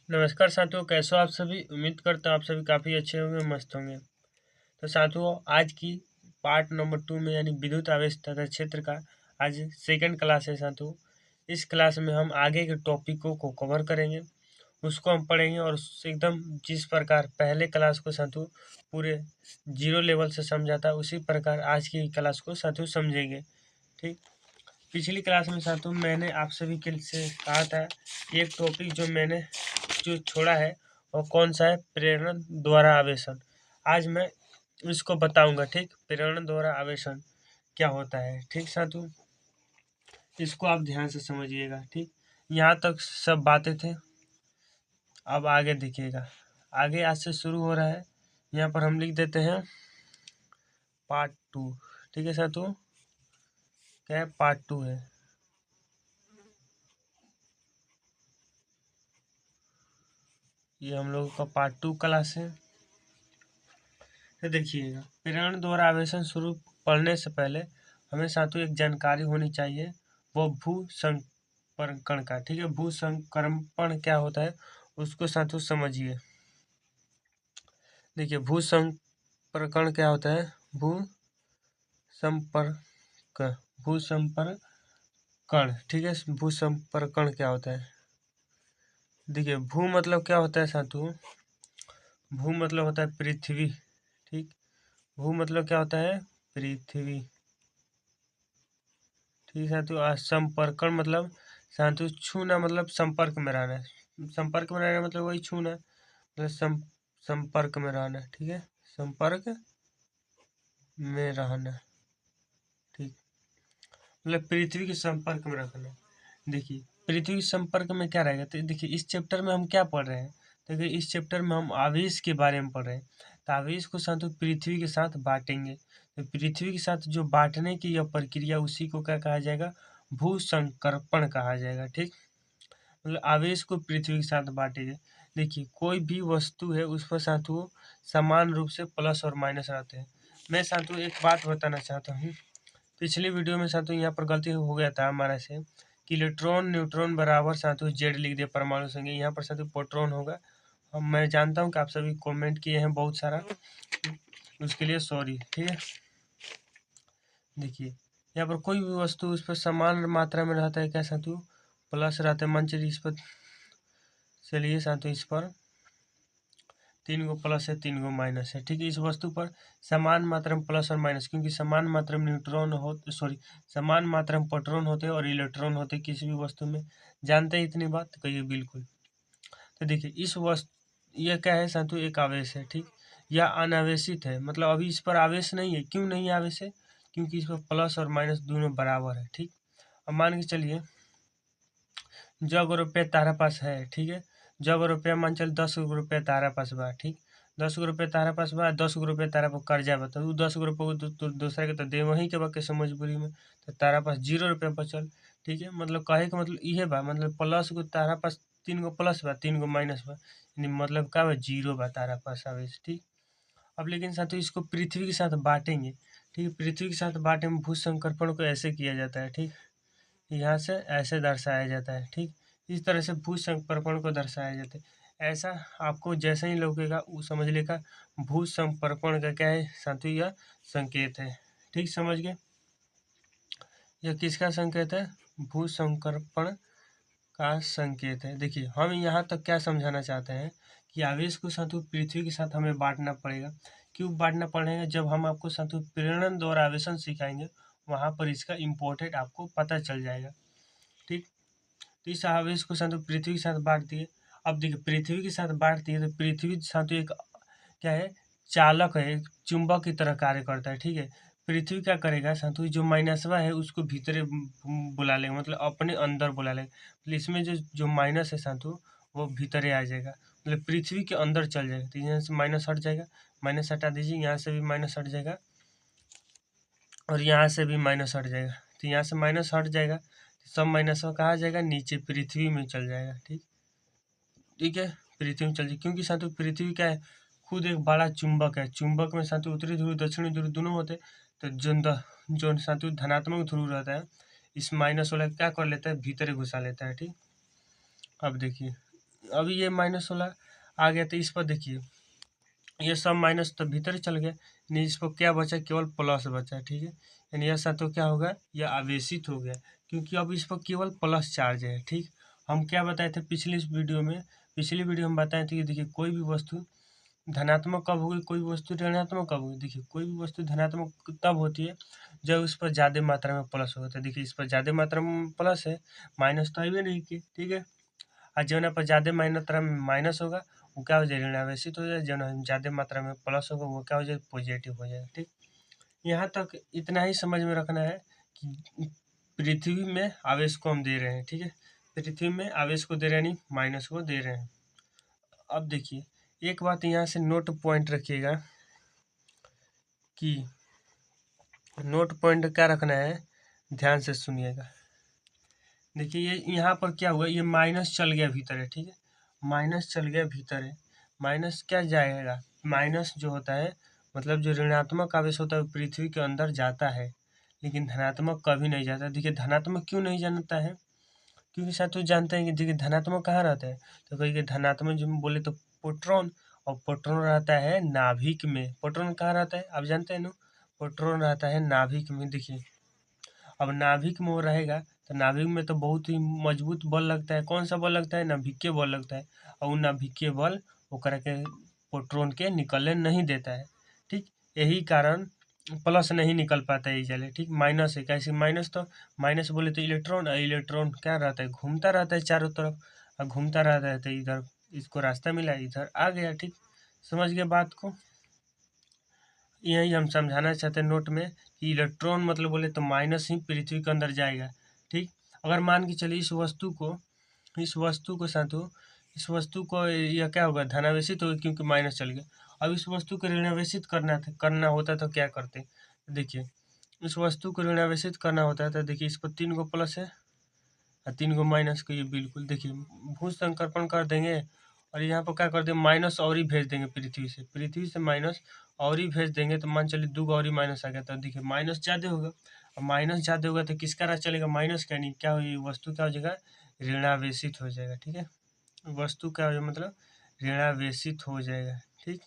नमस्कार साथियों, कैसे हो आप सभी। उम्मीद करता हूँ आप सभी काफ़ी अच्छे होंगे, मस्त होंगे। तो साथियों, आज की पार्ट नंबर 2 में यानी विद्युत आवेश तथा क्षेत्र का आज सेकंड क्लास है साथियों। इस क्लास में हम आगे के टॉपिकों को कवर करेंगे, उसको हम पढ़ेंगे और उससे एकदम जिस प्रकार पहले क्लास को साथियों पूरे 0 लेवल से समझा था, उसी प्रकार आज की क्लास को साथियों समझेंगे। ठीक। पिछली क्लास में साथियों मैंने आप सभी के से कहा था एक टॉपिक जो छोड़ा है और कौन सा है, प्रेरण द्वारा आवेशन। आज मैं इसको बताऊंगा। ठीक, प्रेरण द्वारा आवेशन क्या होता है। ठीक साथियों, इसको आप ध्यान से समझिएगा। ठीक, यहाँ तक सब बातें थे। अब आगे देखिएगा, आगे आज से शुरू हो रहा है। यहाँ पर हम लिख देते हैं पार्ट 2। ठीक है साथियों, क्या है, पार्ट 2 है। ये हम लोगों का पार्ट 2 क्लास है। तो देखिएगा, प्रेरण द्वारा आवेशन शुरू पढ़ने से पहले हमें साथियों एक जानकारी होनी चाहिए, वो भू संकर्षण का। ठीक है, भू संकर्षण क्या होता है उसको साथियों समझिए। देखिए, भू संपर्कण क्या होता है, भू संपर्क, भू संपर्कण। ठीक है, भू संपर्कण क्या होता है। देखिए, भू मतलब क्या होता है साथियों, भू मतलब होता है पृथ्वी। ठीक, भू मतलब क्या होता है, पृथ्वी। ठीक है साथियों, संपर्कण मतलब साथियों छूना, मतलब संपर्क में रहना है। संपर्क में रहना मतलब वही छूना, मतलब संपर्क में रहना। ठीक है, संपर्क में रहना। ठीक, मतलब पृथ्वी के संपर्क में रखना। देखिए, पृथ्वी के संपर्क में क्या रहेगा, तो देखिए इस चैप्टर में हम क्या पढ़ रहे हैं। देखिए, इस चैप्टर में हम आवेश के बारे में पढ़ रहे हैं। तो आवेश को साथियों पृथ्वी के साथ बांटेंगे। तो पृथ्वी के साथ जो बांटने की यह प्रक्रिया, उसी को क्या कहा जाएगा, भू संकर्षण कहा जाएगा। ठीक, मतलब आवेश को पृथ्वी के साथ बांटेंगे। देखिए, कोई भी वस्तु है उस पर साथियों समान रूप से प्लस और माइनस रहते हैं। मैं साथियों एक बात बताना चाहता हूँ, पिछली वीडियो में साथियों यहाँ पर गलती हो गया था हमारे से कि इलेक्ट्रॉन न्यूट्रॉन बराबर साथियों जेड लिख दिया परमाणु संख्या, यहाँ पर साथियों प्रोटॉन होगा। अब मैं जानता हूँ कि आप सभी कमेंट किए हैं बहुत सारा, उसके लिए सॉरी। ठीक है, देखिए यहाँ पर कोई भी वस्तु उस पर समान मात्रा में रहता है क्या साथियों, प्लस रहता है। मान चलिए इस पर, चलिए साथियों इस पर 3 गो प्लस है 3 गो माइनस है। ठीक है, इस वस्तु पर समान मात्रा में प्लस और माइनस, क्योंकि समान मात्रा में न्यूट्रॉन हो, सॉरी समान मात्रा में प्रोटॉन होते हैं और इलेक्ट्रॉन होते हैं किसी भी वस्तु में। जानते हैं इतनी बात, तो कहिए बिल्कुल। तो देखिए इस वस्तु, यह क्या है साथियों, एक आवेश है। ठीक, यह अनावेशित है, मतलब अभी इस पर आवेश नहीं है। क्यों नहीं आवेश है, क्योंकि इस पर प्लस और माइनस दोनों बराबर है। ठीक, अब मान के चलिए जब रुपये तारा पास है। ठीक है, जब रुपया मान चल 10 गो रुपया तारा पास बा। ठीक, 10 गो रुपया तारा पास बा, 10 गो रुपया तारा पर कर्जा बा, तो 10 गो रुपये दूसरा के तो दे वहीं के बा कैसे मजबूरी में, तो तारा पास 0 रुपया बचल। ठीक है, मतलब कहे का मतलब इहे बा, मतलब प्लस को तारा पास 3 गो प्लस बा 3 गो माइनस बा, यानी मतलब का बा 0 बा तारा पास आवेश। ठीक, अब लेकिन साथियों इसको पृथ्वी के साथ बांटेंगे। ठीक है, पृथ्वी के साथ बांटे में भू संकर्षण को ऐसे किया जाता है। ठीक, यहाँ से ऐसे दर्शाया जाता है। ठीक, इस तरह से भू संपर्पण को दर्शाया जाता है। ऐसा आपको जैसे ही लगेगा वो समझ लेगा भू संपर्पण का क्या है साथियों, यह संकेत है। ठीक, समझ गए, यह किसका संकेत है, भू संकर्षण का संकेत है। देखिए, हम यहाँ तक क्या समझाना चाहते हैं कि आवेश को साथियों पृथ्वी के साथ हमें बांटना पड़ेगा। क्यों बांटना पड़ेगा, जब हम आपको साथियों प्रेरण द्वारा आवेशन सिखाएंगे वहाँ पर इसका इम्पोर्टेंट आपको पता चल जाएगा। ठीक, तो इस आवेश को साथियों पृथ्वी के साथ बांट दिए। अब देखिए, पृथ्वी के साथ बांट दिए तो पृथ्वी साथियों एक क्या है, चालक है, एक चुंबक की तरह कार्य करता है। ठीक है, पृथ्वी क्या करेगा साथियों, जो माइनसवा है उसको भीतरे बुला लेगा, मतलब अपने अंदर बुला लेगा। मतलब इसमें जो जो माइनस है साथियों वो भीतरे आ जाएगा, मतलब पृथ्वी के अंदर चल जाएगा। तो यहाँ से माइनस हट जाएगा, माइनस हटा दीजिए, यहाँ से भी माइनस हट जाएगा और यहाँ से भी माइनस हट जाएगा। तो यहाँ से माइनस हट जाएगा, सब माइनस कहाँ जाएगा, नीचे पृथ्वी में चल जाएगा। ठीक, ठीक है, पृथ्वी में चल जाएगा, क्योंकि साथियों पृथ्वी क्या है, खुद एक बड़ा चुंबक है। चुंबक में साथियों उत्तरी ध्रुव दक्षिणी ध्रुव दोनों होते हैं। तो जो साथियों धनात्मक ध्रुव रहता है, इस माइनस वाला क्या कर लेता है, भीतर घुसा लेता है। ठीक, अब देखिए अभी ये -16 आ गया, तो इस पर देखिए ये सब माइनस तो भीतर चल गया, यानी इस पर क्या बचा, केवल प्लस बचा। ठीक है, यानी ऐसा तो क्या होगा, यह आवेशित हो गया, क्योंकि अब इस पर केवल प्लस चार्ज है। ठीक, हम क्या बताए थे पिछली वीडियो में, पिछली वीडियो में बताए थे कि देखिए कोई भी वस्तु धनात्मक कब होगी, कोई भी वस्तु ऋणात्मक कब होगी। देखिए कोई भी वस्तु धनात्मक तब होती है जब उस पर ज़्यादा मात्रा में प्लस होगा। तो देखिए इस पर ज़्यादा मात्रा में प्लस है, माइनस तो आइए नहीं की। ठीक है, और जौन पर ज़्यादा मात्रा में माइनस होगा वो क्या हो जाएगा, ऋणावेशित हो जाए। जौन ज़्यादा मात्रा में प्लस होगा वो क्या हो जाए, पॉजिटिव हो जाए। ठीक, यहाँ तक इतना ही समझ में रखना है कि पृथ्वी में आवेश को हम दे रहे हैं। ठीक है, पृथ्वी में आवेश को दे रहे हैं, नहीं माइनस को दे रहे हैं। अब देखिए एक बात यहाँ से नोट पॉइंट रखिएगा कि नोट पॉइंट क्या रखना है, ध्यान से सुनिएगा। देखिए ये यहाँ पर क्या हुआ, ये माइनस चल गया भीतर है। ठीक है, माइनस चल गया भीतर है, माइनस क्या जाएगा, माइनस जो होता है मतलब जो ऋणात्मक आवेश होता है वो पृथ्वी के अंदर जाता है, लेकिन धनात्मक कभी नहीं जाता। देखिए धनात्मक क्यों नहीं जाता है, क्योंकि साथियों जानते हैं कि देखिए धनात्मक कहाँ रहता है, तो कहीं धनात्मक जो हम बोले तो प्रोटॉन, और प्रोटॉन रहता है नाभिक में। प्रोटॉन कहाँ रहता है आप जानते हैं ना, प्रोटॉन रहता है नाभिक में। देखिए अब नाभिक में वो रहेगा तो नाभिक में तो बहुत ही मजबूत बल लगता है। कौन सा बल लगता है, नाभिकीय बल लगता है, और वो नाभिकीय बल ओकरा के प्रोटॉन के निकलने नहीं देता है। ठीक, यही कारण प्लस नहीं निकल पाता है जले। ठीक, माइनस है, कैसे माइनस, तो माइनस बोले तो इलेक्ट्रॉन, और इलेक्ट्रॉन क्या रहता है, घूमता रहता है चारों तरफ, और घूमता रहता है तो इधर इसको रास्ता मिला, इधर आ गया। ठीक, समझ गए बात को, यही हम समझाना चाहते हैं नोट में कि इलेक्ट्रॉन मतलब बोले तो माइनस ही पृथ्वी के अंदर जाएगा। ठीक, अगर मान के चलिए इस वस्तु को साथों, इस वस्तु को यह क्या होगा, धनावेशित होगा, क्योंकि माइनस चल गया। अब इस वस्तु को ऋणावेशित करना होता तो क्या करते, देखिए इस वस्तु को ऋणावेशित करना होता है तो देखिए इस पर 3 गो प्लस है और 3 गो माइनस को, ये बिल्कुल देखिए भू संकर्पण कर देंगे, और यहाँ पर क्या कर देंगे, माइनस और ही भेज देंगे पृथ्वी से माइनस और ही भेज देंगे। तो मान चलिए 2 गो और ही माइनस आ गया, तो देखिए माइनस ज़्यादा होगा, और माइनस ज़्यादा होगा तो किसका राह चलेगा, माइनस का, नहीं क्या हो, वस्तु क्या हो जाएगा, ऋणावेशित हो जाएगा। ठीक है, वस्तु क्या हो जाएगा, मतलब ऋणावेशित हो जाएगा। ठीक,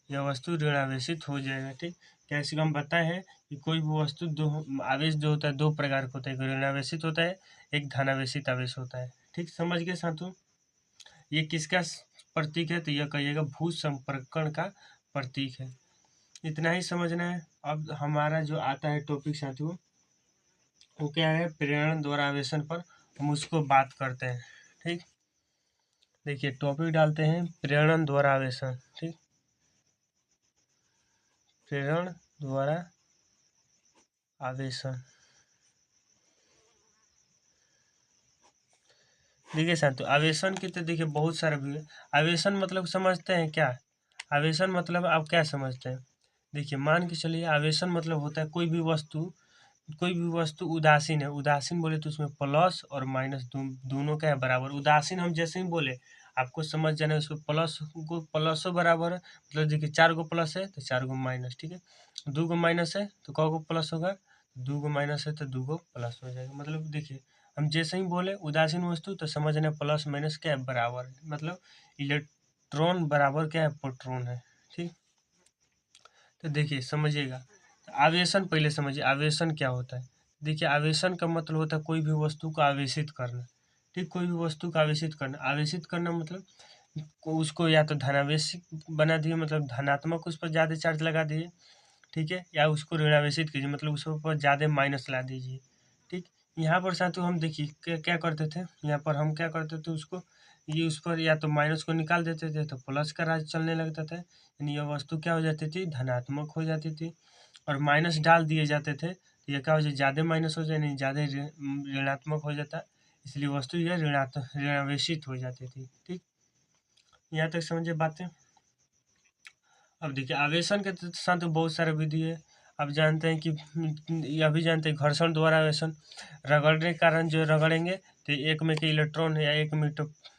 यह वस्तु ऋणावेशित हो जाएगा। ठीक, कैसे हम बताए हैं कि कोई भी वस्तु दो आवेश जो होता है दो प्रकार का होता है, एक ऋणावेशित होता है, एक धनावेशित आवेश होता है। ठीक, समझ गए साथियों, ये किसका प्रतीक है, तो यह कहिएगा भू संपर्कण का प्रतीक है। इतना ही समझना है। अब हमारा जो आता है टॉपिक साथियों वो क्या है, प्रेरण द्वारा आवेशन पर हम उसको बात करते हैं। ठीक, देखिए टॉपिक डालते हैं प्रेरण द्वारा आवेशन। ठीक, प्रेरण द्वारा आवेशन। देखिए साथियों आवेशन के तो देखिए बहुत सारे भी है। आवेशन मतलब समझते हैं क्या, आवेशन मतलब आप क्या समझते हैं, देखिए मान के चलिए आवेशन मतलब होता है कोई भी वस्तु उदासीन है। उदासीन बोले तो उसमें प्लस और माइनस दोनों का है बराबर। उदासीन हम जैसे ही बोले आपको समझ जाना है, उसको प्लसो बराबर है, मतलब देखिए 4 गो प्लस है तो 4 गो माइनस। ठीक है, 2 गो माइनस है तो क गो प्लस होगा, 2 गो माइनस है तो 2 गो प्लस हो जाएगा। मतलब देखिए हम जैसे ही बोले उदासीन वस्तु तो समझना प्लस माइनस क्या है, बराबर है, मतलब इलेक्ट्रॉन बराबर क्या है, प्रोटॉन है। ठीक, तो देखिए समझिएगा, तो आवेशन पहले समझिए आवेशन क्या होता है। देखिए आवेशन का मतलब होता है कोई भी वस्तु को आवेशित करना। ठीक, कोई भी वस्तु को आवेशित करना मतलब उसको या तो धनावेश बना दिए, मतलब धनात्मक उस पर ज़्यादा चार्ज लगा दिए। ठीक है, या उसको ऋणावेशित कीजिए, मतलब उस पर ज़्यादा माइनस ला दीजिए। ठीक, यहाँ पर साथियों हम देखिए क्या क्या करते थे, यहाँ पर हम क्या करते थे उसको, ये उस पर या तो माइनस को निकाल देते थे तो प्लस का राज चलने लगता था, यानी यह वस्तु क्या हो जाती थी, धनात्मक हो जाती थी। और माइनस डाल दिए जाते थे तो यह क्या हो जाए, ज़्यादा माइनस हो जाए, नहीं ज़्यादा ऋणात्मक हो जाता, इसलिए वस्तु यह ऋणावेशित हो जाती थी। ठीक, यहाँ तक समझे बातें। अब देखिए आवेशन के साथ तो बहुत सारे विधि है। अब जानते हैं कि यह भी जानते हैं घर्षण द्वारा आवेशन, रगड़ने के कारण जो रगड़ेंगे तो एक में के इलेक्ट्रॉन या एक में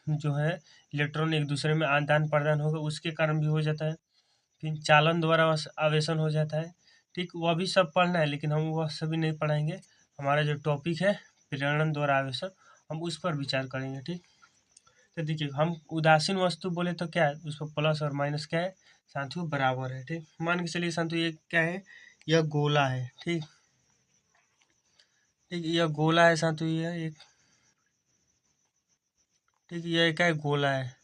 जो है इलेक्ट्रॉन एक दूसरे में आदान प्रदान होगा, उसके कारण भी हो जाता है। फिर चालन द्वारा आवेशन हो जाता है। ठीक, वह भी सब पढ़ना है लेकिन हम वह सभी नहीं पढ़ाएंगे। हमारा जो टॉपिक है प्रेरण द्वारा आवेशन हम उस पर विचार करेंगे। ठीक, तो देखिए हम उदासीन वस्तु बोले तो क्या है, उस पर प्लस और माइनस क्या है साथियों बराबर है। ठीक, मान के चलिए साथियों ये क्या है, यह गोला है। ठीक ठीक, यह गोला है साथियों, यह एक ठीक यह क्या है, गोला है।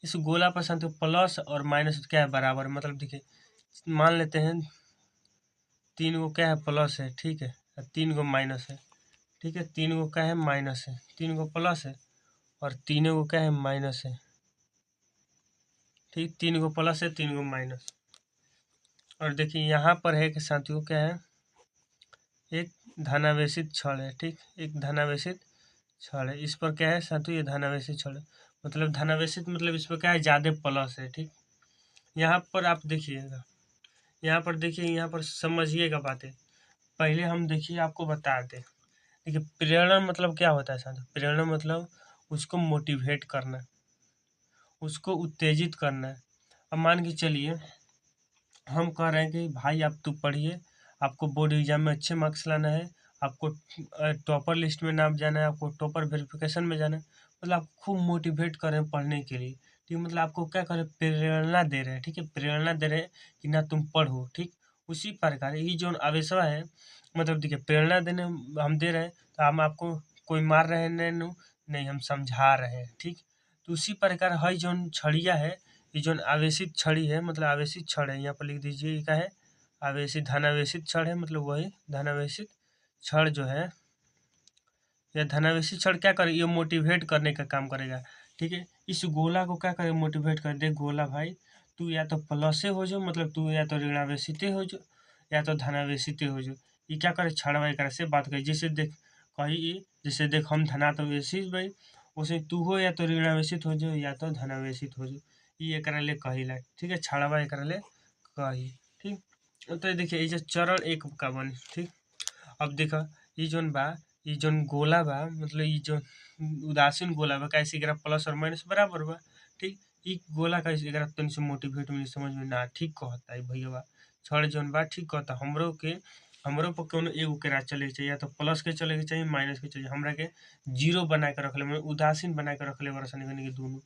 इस गोला पर साथियों प्लस और माइनस क्या है बराबर, मतलब देखिए मान लेते हैं 3 गो क्या है प्लस है, ठीक है, और 3 गो माइनस है। ठीक है, 3 गो क्या है माइनस है, 3 गो प्लस है और 3 गो क्या है माइनस है। ठीक, 3 गो प्लस है 3 गो माइनस। और देखिए यहाँ पर है कि साथियों क्या है, एक धनावेशित छड़ है। ठीक, एक धनावेशित छड़ है, इस पर क्या है साथियों, ये धनावेशित छड़ है, मतलब धनावेशित मतलब इस पर क्या है ज़्यादा प्लस है। ठीक, यहाँ पर आप देखिएगा, यहाँ पर देखिए, यहाँ पर समझिएगा बातें। पहले हम देखिए आपको बता दें, देखिए प्रेरणा मतलब क्या होता है साथियों, प्रेरणा मतलब उसको मोटिवेट करना, उसको उत्तेजित करना है। अब मान के चलिए हम कह रहे हैं कि भाई आप तू पढ़िए, आपको बोर्ड एग्जाम में अच्छे मार्क्स लाना है, आपको टॉपर लिस्ट में नाम जाना है, आपको टॉपर वेरिफिकेशन में जाना है, मतलब आप खूब मोटिवेट कर रहे हैं पढ़ने के लिए। ठीक, मतलब आपको क्या कर रहे हैं, प्रेरणा दे रहे हैं। ठीक है, प्रेरणा दे रहे हैं कि ना तुम पढ़ो। ठीक, उसी प्रकार ये जो आवेशवा है, मतलब देखिए प्रेरणा देने हम दे रहे हैं तो हम आपको कोई मार रहे हैं नहीं, नहीं हम समझा रहे हैं। ठीक, तो उसी प्रकार हई जो छड़िया है, ये जो आवेशित छड़ी है, मतलब आवेशित छड़ है, यहाँ पर लिख दीजिए ये क्या है, आवेशित धनावेशित छड़ है, मतलब वही धनावेशित छड़ जो है, यह धनावेशित छड़ क्या करे, ये मोटिवेट करने का काम करेगा। ठीक है, इस गोला को क्या करे, मोटिवेट कर दे, गोला भाई तू या तो प्लस से हो जाओ, मतलब तू या तो ऋणावेशित हो जाओ या तो धनावेशित हो जाओ। ये क्या करे, छड़वा एक से बात करे, जैसे देख कही, जैसे देख हम धनावेशित भाई, उसे तू हो या तो ऋणावेशित हो जाओ या तो धनावेशित हो जाओ, ये एकरा ले कहिला। ठीक है, छड़वा एकरा ले कही। ठीक, तो देखिए ये जो चरण एक का बनी। ठीक, अब देखा ये जोन बा, ये जोन गोला बा, मतलब ये जो उदासीन गोला बा कैसे एकरा प्लस और माइनस बराबर बा। ठीक, ई गोला कैसे एकरा तनी से मोटिवेट मिली समझ में ना, ठीक कहता है भैया बा, छड़ जोन बा ठीक कहता, हमरो पर कोनो एगो के राह चले के चाहिए, या तो प्लस के चले के चाहिए माइनस के चाहिए, हमरा के जीरो बना के रख ले, मतलब उदासीन बना के रख ले बरसन के दोनों।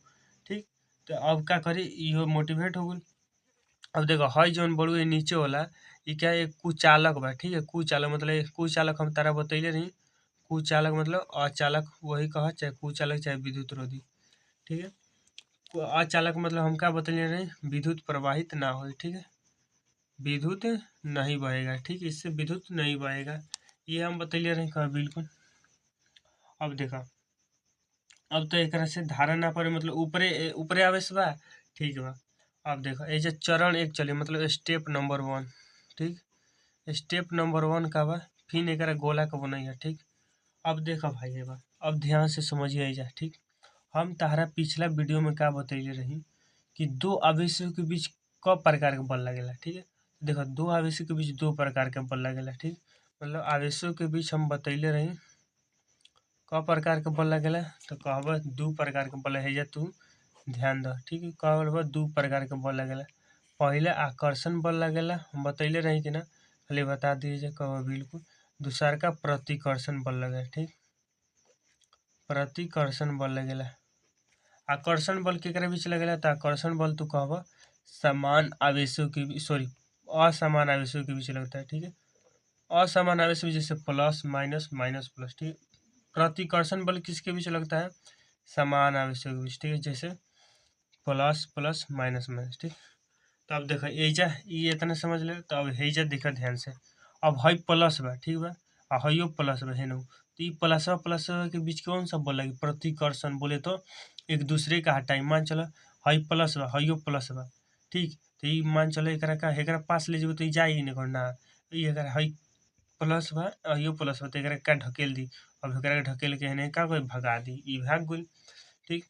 ठीक, तो अब का करी, इहो मोटिवेट हो गई। अब देखो हई जौन बड़ुए नीचे वाला, ये क्या है, कुचालक बा। ठीक है, कुचालक मतलब कुचालक हम तारा बतैले रही, कुचालक मतलब अचालक वही कह, चाहे कुचालक चाहे विद्युत रोधी। ठीक है, अचालक मतलब हम क्या बतैले रही, विद्युत प्रवाहित ना हो। ठीक है, विद्युत नहीं बहेगा। ठीक, इससे विद्युत नहीं बहेगा, ये हम बतैले रही कहा बिल्कुल। अब देखा, अब तो एक से धारा ना पड़े, मतलब ऊपरे ऊपरे आवेश बा। ठीक बा, अब देखो ये जो चरण एक चले, मतलब स्टेप नंबर 1। ठीक, स्टेप नंबर 1 का बा, फिर एक गोला का बनैया। ठीक, अब देखो भाई ये बा, अब ध्यान से समझिए जा। ठीक, हम तारा पिछला वीडियो में क्या बतैले रही कि दो आवेशों के बीच क प्रकार के बल लगेला। ठीक है, देखो दो आवेशों के बीच दो प्रकार के बल लगेला। ठीक, मतलब आवेशों के बीच हम बतैले रही क प्रकार के बल लगेला, तो कहब दू प्रकार के बल है, तू ध्यान द। ठीक है, कहब दू प्रकार के बल लगेला, पहले आकर्षण बल लगेला, हम बतैले रही कि ना, खाली बता दीजिए कब बिल्कुल। दूसरा का प्रतिकर्षण बल लगेला। ठीक, प्रतिकर्षण बल लगेला। आकर्षण बल केकरा बीच लगेला, तो आकर्षण बल तू कहब समान आवेशों के सॉरी असमान आवेशों के बीच लगता है। ठीक है, असमान आवेश में जैसे प्लस माइनस माइनस प्लस। ठीक है, प्रतिकर्षण बल किसके बीच लगता है, समान आवेशों के बीच। ठीक है, जैसे प्लस प्लस माइनस माइनस। ठीक, तो अब देखो एजा ये इतना समझ ले, तो अब हेजा देखा ध्यान से, अब हई प्लस बा। ठीक बा, आ हइयो प्लस बा है ना, तो ये प्लसवा प्लसवा के बीच कौन सा बल लगी, प्रतिकर्षण बोले तो एक दूसरे का हटाई, मान चलो हई प्लस बा हइयो प्लस बा। ठीक, तो ये मान चलो एकरा पास ले जेबे तो ये जाई नहीं ना, ये एकरा हई प्लस बा हइयो प्लस बा, तो एकरा का ढकेल दी, अब एकरा के ढकेल के हेने का कोई भगा दी, ई भाग गइल। ठीक,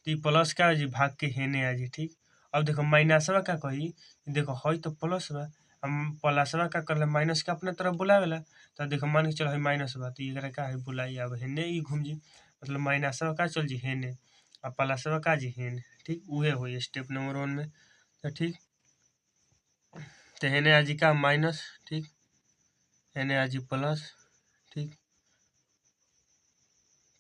तो ई प्लस का जी भाग के हेने आ जी। ठीक, अब देखो माइनसवा का कही, देखो हई तो प्लस बा, हम प्लसवा का करले माइनस के अपने तरफ बुलावेला, तो देखो मान के चलो हई माइनस बा, तो एकरा का है बुलाई, अब हेने ई घूम जी, मतलब माइनसवा का चल जी हेने, और प्लसवा का जी हेने। ठीक, उहे होई स्टेप नंबर 1 में। तो ठीक, तो हेने आ जी का माइनस। ठीक, हेने आ जी प्लस। ठीक,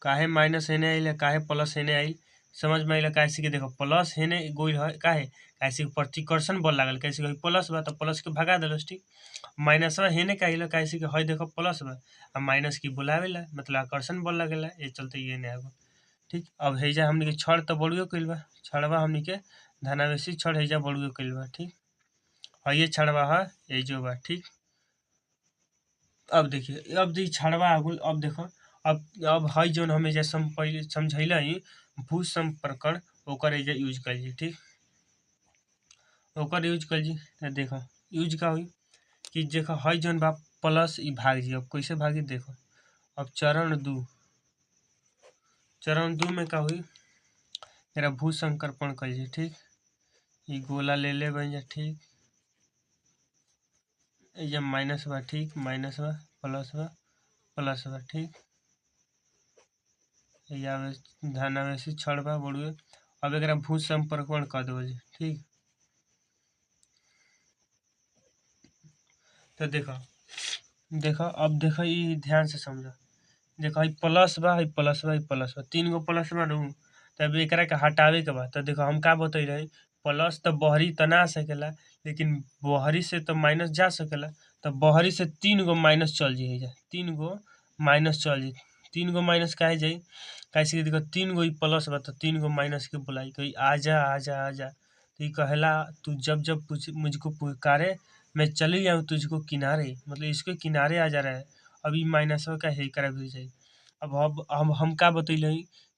काहे माइनस हेने आइल काहे प्लस हेने आइल, समझ में आइला। कैसे कि देखो प्लस हेने गोइल है काहे, कैसे कि प्रतिकर्षण बल लागल, कैसे कि प्लस बा तो प्लस के भगा देलस, ठीक। माइनस बा हेने काइला, कैसे कि है देखो प्लस बा आ माइनस की बुलावेला मतलब आकर्षण बल लगेला, ये चलते ये नहीं आगो, ठीक। अब हेजा हमनी के छड़ तो बड़ुए कइल बा, छड़वा हमनी के धनावेशी छड़ हेजा बड़ुए कइल बा, ठीक। और ये छड़वा है ये जो बा, ठीक। अब देखिए अब दी छड़वा आगुल, अब देखो अब हई जोन हमें जैसे पहले समझैला ही भू संपर्कण ओकर एजा यूज कर जी, ठीक। ओकर यूज कर जी तो देखो यूज का हुई कि देखो हई जोन बा प्लस ई भाग जी, अब कैसे भागी देखो। अब चरण दू में का हुई, मेरा भू संकर्पण कर जी, ठीक। ई गोला ले ले बन जा, ठीक। ये माइनस बा, ठीक, माइनस बा प्लस बा, ठीक। या धनावेशी छड़ बा बड़ुए। अब एक भू संपर्कण कर दो जी, ठीक। तो देखो अब देखो ये ध्यान से समझो। देखो हई प्लस बा, हई प्लस बा, हई प्लस बा, तीन गो प्लस बा नु। तब एकरा के हटावे के बा तो देखो हम का बतई रही, प्लस तो बहरी तो ना सकेला, लेकिन बहरी से तो माइनस जा सकेला। तो बहरी से तीन गो माइनस चल जी, है जा तीन गो माइनस चल जी। तीन गो माइनस काहे जाई, कैसे कि देखो तीन गो प्लस बा तो तीन गो माइनस के बुलाई कोई आजा आजा आजा, तो ये कहेला तू जब जब मुझको पुकारे मैं चली जाऊँ तुझको किनारे, मतलब इसके किनारे आ जा रहा है। अभी माइनस का हे करा भी जाए। अब हम का बतैले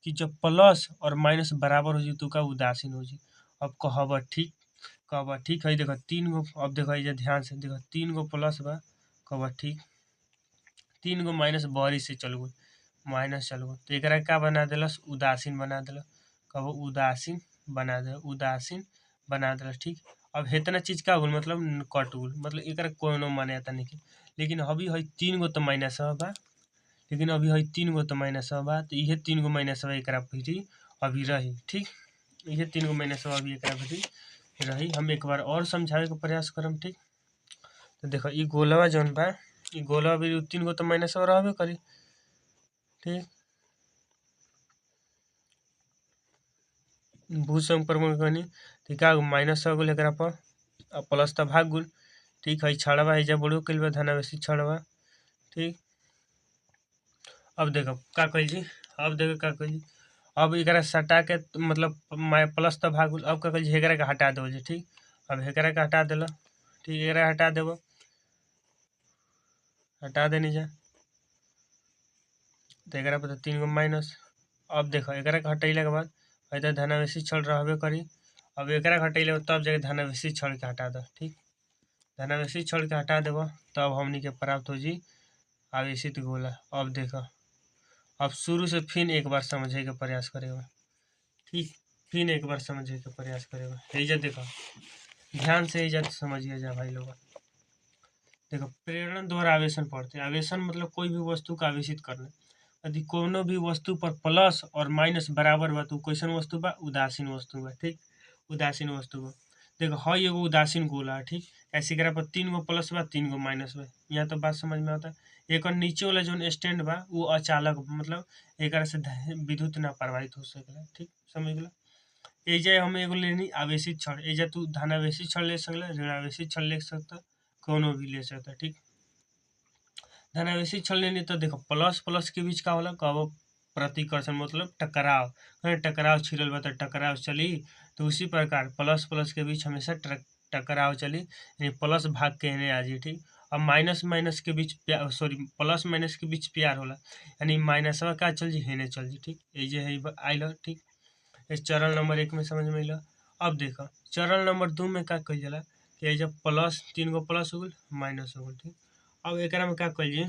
कि जब प्लस और माइनस बराबर हो जी तो का उदासीन हो जी। अब कहब ठीक, कहब ठीक है देखो तीन गो, अब देखो ये ध्यान से देखो तीन गो प्लस बा, कहब ठीक, तीन गो माइनस बहरी से चल गई, माइनस चल गई तो एकरा का बना देलस उदासीन बना देलस, कहब उदासीन बना दे, उदासीन बना देलस, ठीक। अब हेतना चीज का होल मतलब कट गल, मतलब एकरा कोनो मान्यता नहीं, लेकिन अभी है तीन गो तो माइनस बा, लेकिन अभी है तीन गो तो माइनस बा तो इहे तीन गो माइनस एकरा फिरी अभी रही, ठीक। इहे तीन गो माइनस अभी एकरा फिरी रही। हम एक बार और समझावे के प्रयास करम, ठीक। तो देखो ई गोलवा जौन बा, ई गोलवा भी तीन गो तो माइनस रहबे करी, ठीक। भू संक्रमण कनी तो का माइनस हो गल एकरा पर, अब प्लस तो भाग गुल, ठीक है। छड़वा है जब बड़ो कइल बा धनावेशी छड़वा, ठीक। अब देखो का कइल जी, अब देखो का कइल जी, अब एकरा सटा के मतलब प्लस तो भाग गुल, अब का कइल जी एकरा के हटा दो जी, ठीक। अब एकरा के हटा देला, ठीक, एकरा हटा देबो, हटा देनी जा तो एकरा पर तीन गो माइनस। अब देखो एकरा के हटैला के बाद तो धनावेशी छड़ रहबे करी। अब एकरा के हटैले तब जाके धनावेशी छड़ के हटा दो, ठीक। धनावेशी छड़ के हटा देबो तब हमनी के प्राप्त हो जी आवेशित गोला। अब देखो अब शुरू से फिर एक बार समझे के प्रयास करेगा, ठीक। फिर एक बार समझे के प्रयास करेगा, एजा देखो ध्यान से एजा समझिए जा भाई लोग। देखो प्रेरण द्वारा आवेशन पढ़ते हैं, आवेशन मतलब कोई भी वस्तु का आवेशित करना। यदि कोनो भी वस्तु पर प्लस और माइनस बराबर बा तो कैसन वस्तु बा, उदासीन वस्तु बा, ठीक। उदासीन वस्तु बा। देखो हई एगो उदासीन गोला है, ठीक। ऐसे एकरा पर तीन गो प्लस बा तीन गो माइनस बा, यहाँ तो बात समझ में आता है। एक नीचे वाला जो स्टैंड बा वो अचालक मतलब एकरा से विद्युत ना प्रवाहित हो सकेला, ठीक, समझ गेला। एजा हम एगो लेनी आवेशित छड़, एजा तू धनावेशित छड़ ले सकला, ऋणावेशित छड़ ले सकता, कोनो भी ले सकता, ठीक। धनावेशी छड़ लेनी तो देखो प्लस प्लस के बीच का होला, कब प्रतिकर्षण मतलब टकराव, टकराव छिड़ल बा तो टकराव चली, तो उसी प्रकार प्लस प्लस के बीच हमेशा टकराव चली, यानी प्लस भाग के एने आ जी, ठीक। अब माइनस माइनस के बीच सॉरी प्लस माइनस के बीच प्यार होला, यानी माइनस का चल जी हेने चल जी, ठीक। ये है आइल, ठीक। इस चरण नंबर एक में समझ में आइल। अब देखो चरण नंबर दो में का कइल जाला कि जब प्लस तीन गो प्लस हो गल माइनस हो गल, ठीक। अब एकरा में का कइल जी,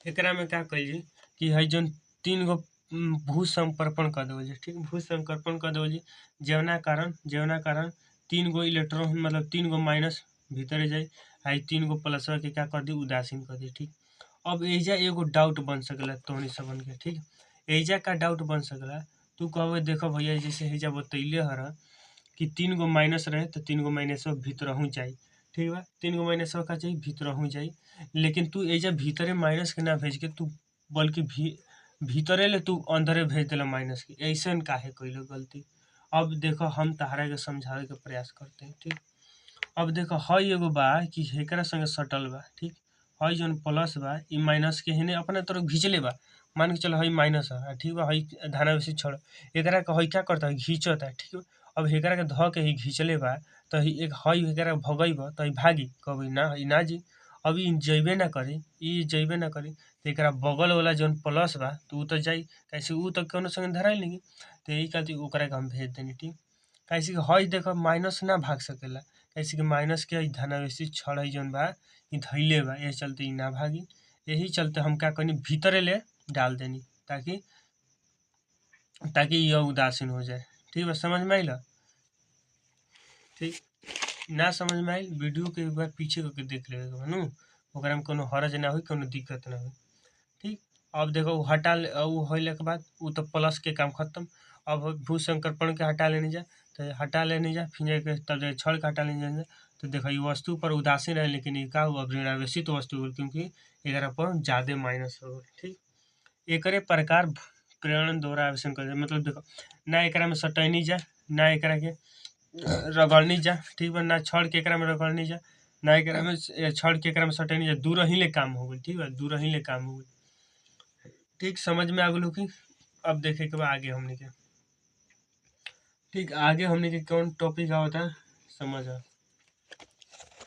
एकरा में का कइल जी कि है जोन तीन गो भू संपर्पण कर देवल जी, ठीक। भू संकर्पण कर देवल जी, जवना कारण तीन गो इलेक्ट्रॉन मतलब तीन गो माइनस भीतर जाए, आई तीन गो प्लस के क्या कर दी उदासीन कर दी, ठीक। अब एजा एगो डाउट बन सकेला तोहनी सबन के, ठीक। एजा का डाउट बन सकेला, तू कहबे देखो भैया जैसे एजा बतैले हर कि तीन गो माइनस रहे तो तीन गो माइनस भीतर जाई, ठीक बा, तीन गो माइनस का चाहिए भीतर जाई, लेकिन तू एजा भीतरे माइनस के ना भेज के तू बल्कि भीतरे ले तू अंदरे भेज देला माइनस के, ऐसन काहे कइलो गलती। अब देखो हम तहरा के समझावे के प्रयास करते हैं, ठीक। अब देखो हई एगो बा कि हेकरा संगे सटल बा, ठीक। हई जौन प्लस बा ई माइनस के हेने अपना तरफ घिंचले बा, मान के चलो हई माइनस है, ठीक बा। हई धनावेशी छोड़, एकरा के हई क्या करता है, घींचता है, ठीक बा। अब हेकरा के ध के ही घिंचले बा, तो एक हई हेकरा भगई बा तो भागी, कभी ना ई ना जी। अब ई जइबे ना करी, ई जइबे ना करी, तो एकरा बगल वाला जौन प्लस बा तो ऊ तो जाई, कैसे ऊ तो कोनो संगे धराइल नहीं, तो यही खातिर ओकरा के हम भेज देनी, ठीक। कैसे कि हई देखो माइनस ना भाग सकेला, कैसे कि माइनस के धनावेशी छड़ हई जौन बा ई धइले बा, यही चलते ई ना भागी। यही चलते हम क्या कनी भीतरे ले डाल देनी, ताकि ताकि यह उदासीन हो जाए, ठीक बा। समझ में आइल, ठीक। ना समझ में आइल वीडियो के एक बार पीछे करके देख लेगा नु, ओकरा में कोनो हरज ना हुई, कोनो दिक्कत ना हुई, ठीक। अब देखो ऊ हटा ले, ऊ होइले के बाद ऊ तो प्लस के काम खत्म। अब भू संकर्पण के हटा लेने जा, तो हटा लेने जा, फिर के तब छड़ के हटा लेने जा, तो देखो ये वस्तु पर उदासीन है, लेकिन ये का हुआ, ऋणावेशित वस्तु हो, क्योंकि एकरा पर ज्यादा माइनस हो, ठीक। एकरे प्रकार प्रेरण द्वारा आवेशन कर, मतलब देखो ना एकरा में सटैनी जा, ना एकरा के रगड़नी जा, ठीक बा। ना छड़ के एकरा में रगड़नी जा, ना एकरा में छड़ के एकरा में सटैनी जा, दूर ही ले काम हो गई, ठीक बा, दूर ही ले काम हो गई, ठीक। समझ में आ गलू कि अब देखे के बा आगे हमने के, ठीक। आगे हमने के कौन टॉपिक आवता है, समझ आ